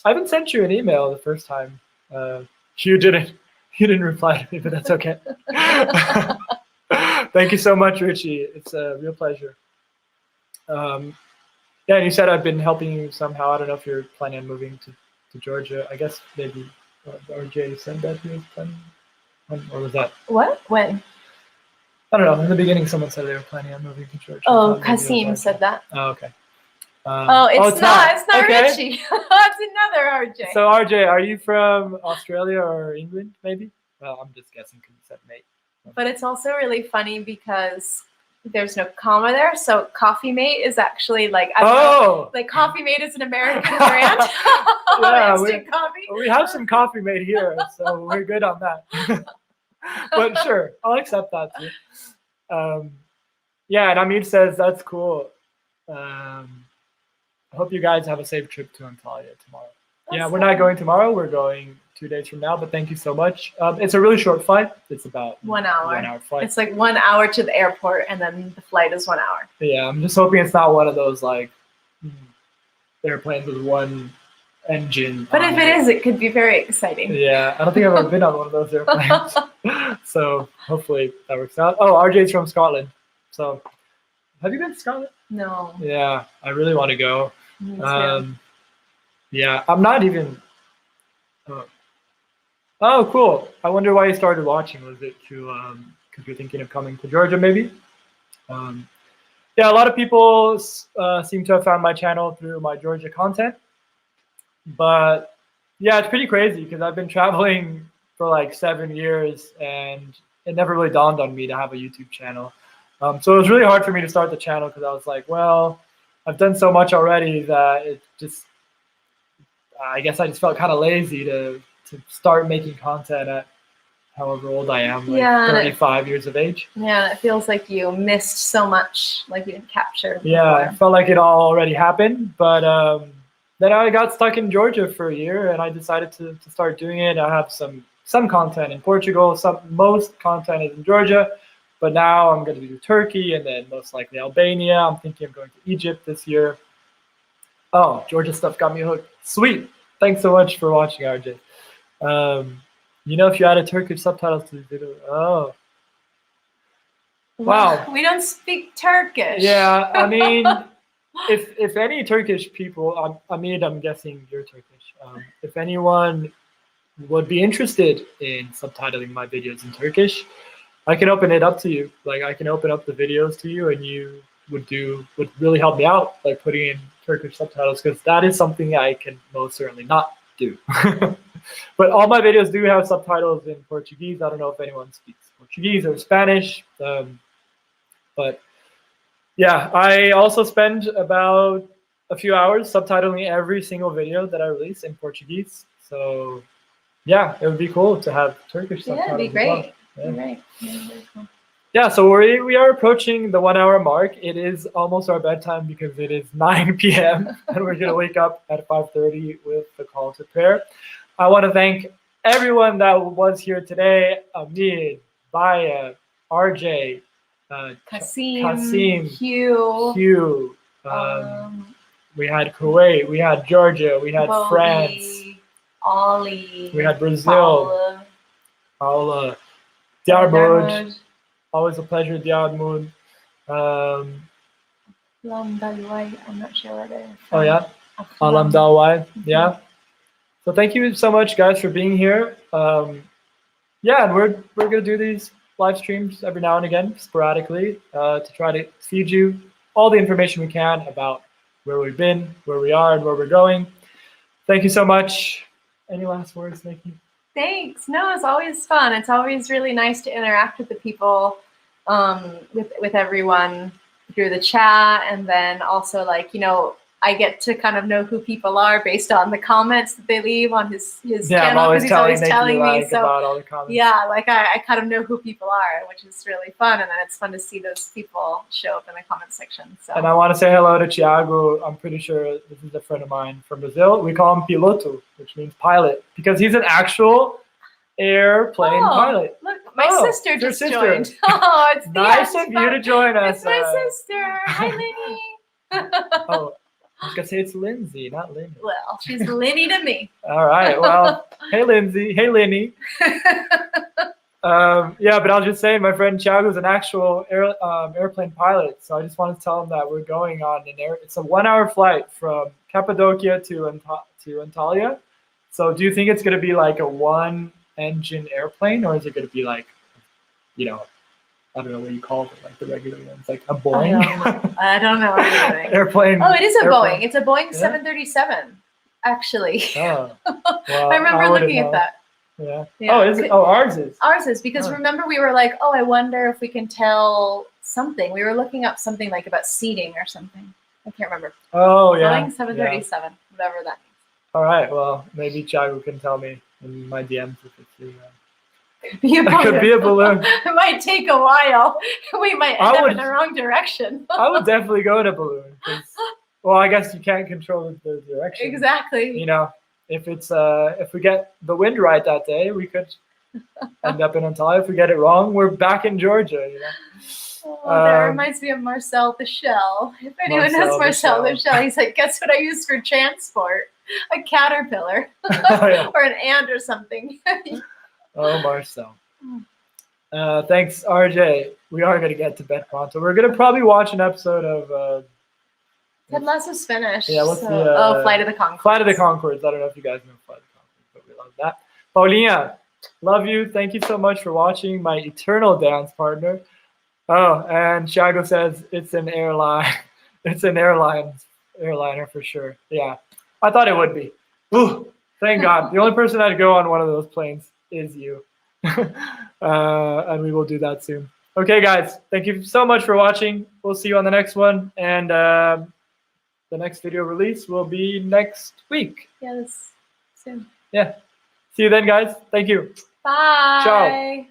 haven't sent you an email the first time. You didn't reply to me, but that's okay. Thank you so much, Richie. It's a real pleasure. Yeah, and you said I've been helping you somehow. I don't know if you're planning on moving to Georgia. I guess maybe RJ said that he was planning on, or was that? What? When? I don't know. In the beginning, someone said they were planning on moving to Georgia. Oh, Kasim said that. Oh, okay. It's not okay. Richie. It's another RJ. So RJ, are you from Australia or England, maybe? Well, I'm just guessing because you said mate. But it's also really funny because there's no comma there, so Coffee Mate is actually like like Coffee Mate is an American brand. Yeah, instant coffee. We have some Coffee Mate here, so we're good on that. But sure, I'll accept that too. Yeah, and Amir says that's cool. I hope you guys have a safe trip to Antalya tomorrow. Yeah, we're not going tomorrow. We're going 2 days from now, but thank you so much. It's a really short flight. It's about 1 hour. 1 hour flight. It's like 1 hour to the airport, and then the flight is 1 hour. Yeah, I'm just hoping it's not one of those like airplanes with one engine. But if it is, it could be very exciting. Yeah, I don't think I've ever been on one of those airplanes. So hopefully that works out. Oh, RJ's from Scotland. So have you been to Scotland? No. Yeah, I really want to go. Me too. Yeah, I'm not even. Oh, cool. I wonder why you started watching. Was it because you're thinking of coming to Georgia, maybe? Yeah, a lot of people seem to have found my channel through my Georgia content. But yeah, it's pretty crazy because I've been traveling for like 7 years, and it never really dawned on me to have a YouTube channel. So it was really hard for me to start the channel because I was like, well, I've done so much already that it just, I guess I just felt kind of lazy to start making content at however old I am, like 35 years of age. Yeah, it feels like you missed so much, like you didn't capture. Yeah, I felt like it all already happened, but then I got stuck in Georgia for a year, and I decided to start doing it. I have some content in Portugal, most content is in Georgia, but now I'm going to do Turkey and then most likely Albania. I'm thinking of going to Egypt this year. Oh, Georgia stuff got me hooked. Sweet. Thanks so much for watching, RJ. You know, if you added Turkish subtitles to the video, oh. Wow. We don't speak Turkish. Yeah, I mean, if any Turkish people, I'm guessing you're Turkish. If anyone would be interested in subtitling my videos in Turkish, I can open it up to you. Like, I can open up the videos to you, and you would really help me out, like putting in Turkish subtitles, because that is something I can most certainly not do. But all my videos do have subtitles in Portuguese. I don't know if anyone speaks Portuguese or Spanish, but yeah, I also spend about a few hours subtitling every single video that I release in Portuguese. So yeah, it would be cool to have Turkish subtitles. Yeah, it'd be great. You're right. Yeah, very cool. Yeah, so we are approaching the 1 hour mark. It is almost our bedtime because it is 9 p.m. and we're gonna wake up at 5:30 with the call to prayer. I want to thank everyone that was here today: Amid, Baya, RJ, Kasim, Hugh, we had Kuwait, we had Georgia, we had Bobby, France, Ollie, we had Brazil, Paula, Diarmuid. Always a pleasure, Diarmuid. I'm not sure where they're from. Oh yeah, Alam Dalwai. Yeah. So thank you so much, guys, for being here. Yeah, and we're gonna do these live streams every now and again, sporadically, to try to feed you all the information we can about where we've been, where we are, and where we're going. Thank you so much. Any last words, Nikki? Thanks. No, it's always fun. It's always really nice to interact with the people, with everyone through the chat, and then also I get to kind of know who people are based on the comments that they leave on his channel, because he's always telling me. So about all the comments. Yeah, I kind of know who people are, which is really fun, and then it's fun to see those people show up in the comment section. So. And I want to say hello to Thiago. I'm pretty sure this is a friend of mine from Brazil. We call him piloto, which means pilot, because he's an actual airplane pilot. Look, my sister just joined. Oh, it's nice of you to join us. It's my sister. Hi, Linny. Oh, I was gonna say it's Lindsay, not Linny. Well, she's Linny to me. All right. Well, hey Lindsay. Hey Linny. Yeah, but I'll just say my friend Thiago is an actual airplane pilot. So I just want to tell him that we're going on it's a 1 hour flight from Cappadocia to Antalya. So do you think it's gonna be like a one engine airplane, or is it gonna be like, I don't know what you call it, like the regular ones, like a Boeing? I don't know anything. Airplane. Oh, it is a Boeing. It's a Boeing 737, actually. Oh, well, I remember looking at that. Yeah. Oh, is it? Oh, ours is. Ours is, because remember we were like, I wonder if we can tell something. We were looking up something like about seating or something. I can't remember. Oh, yeah. Boeing 737, whatever that means. All right. Well, maybe Thiago can tell me in my DMs if it's the. Could be a balloon. Could be a balloon. It might take a while. We might end up in the wrong direction. I would definitely go in a balloon. Well, I guess you can't control the direction. Exactly. If it's if we get the wind right that day, we could end up in Antalya. If we get it wrong, we're back in Georgia. That reminds me of Marcel the Shell. If anyone knows Marcel the Shell, he's like, guess what I use for transport? A caterpillar. Or an ant or something. Oh, Marcel. Thanks, RJ. We are going to get to bed pronto. We're going to probably watch an episode of... Ted Lasso's finished. Yeah, what's Flight of the Conchords. Flight of the Conchords. I don't know if you guys know Flight of the Conchords, but we love that. Paulinha, love you. Thank you so much for watching, my eternal dance partner. Oh, and Thiago says it's an airline. It's an airliner for sure. Yeah, I thought it would be. Ooh, thank God. The only person I'd go on one of those planes is you. And we will do that soon. Okay, guys, thank you so much for watching. We'll see you on the next one. And the next video release will be next week. Yes, soon. Yeah. See you then, guys. Thank you. Bye. Ciao.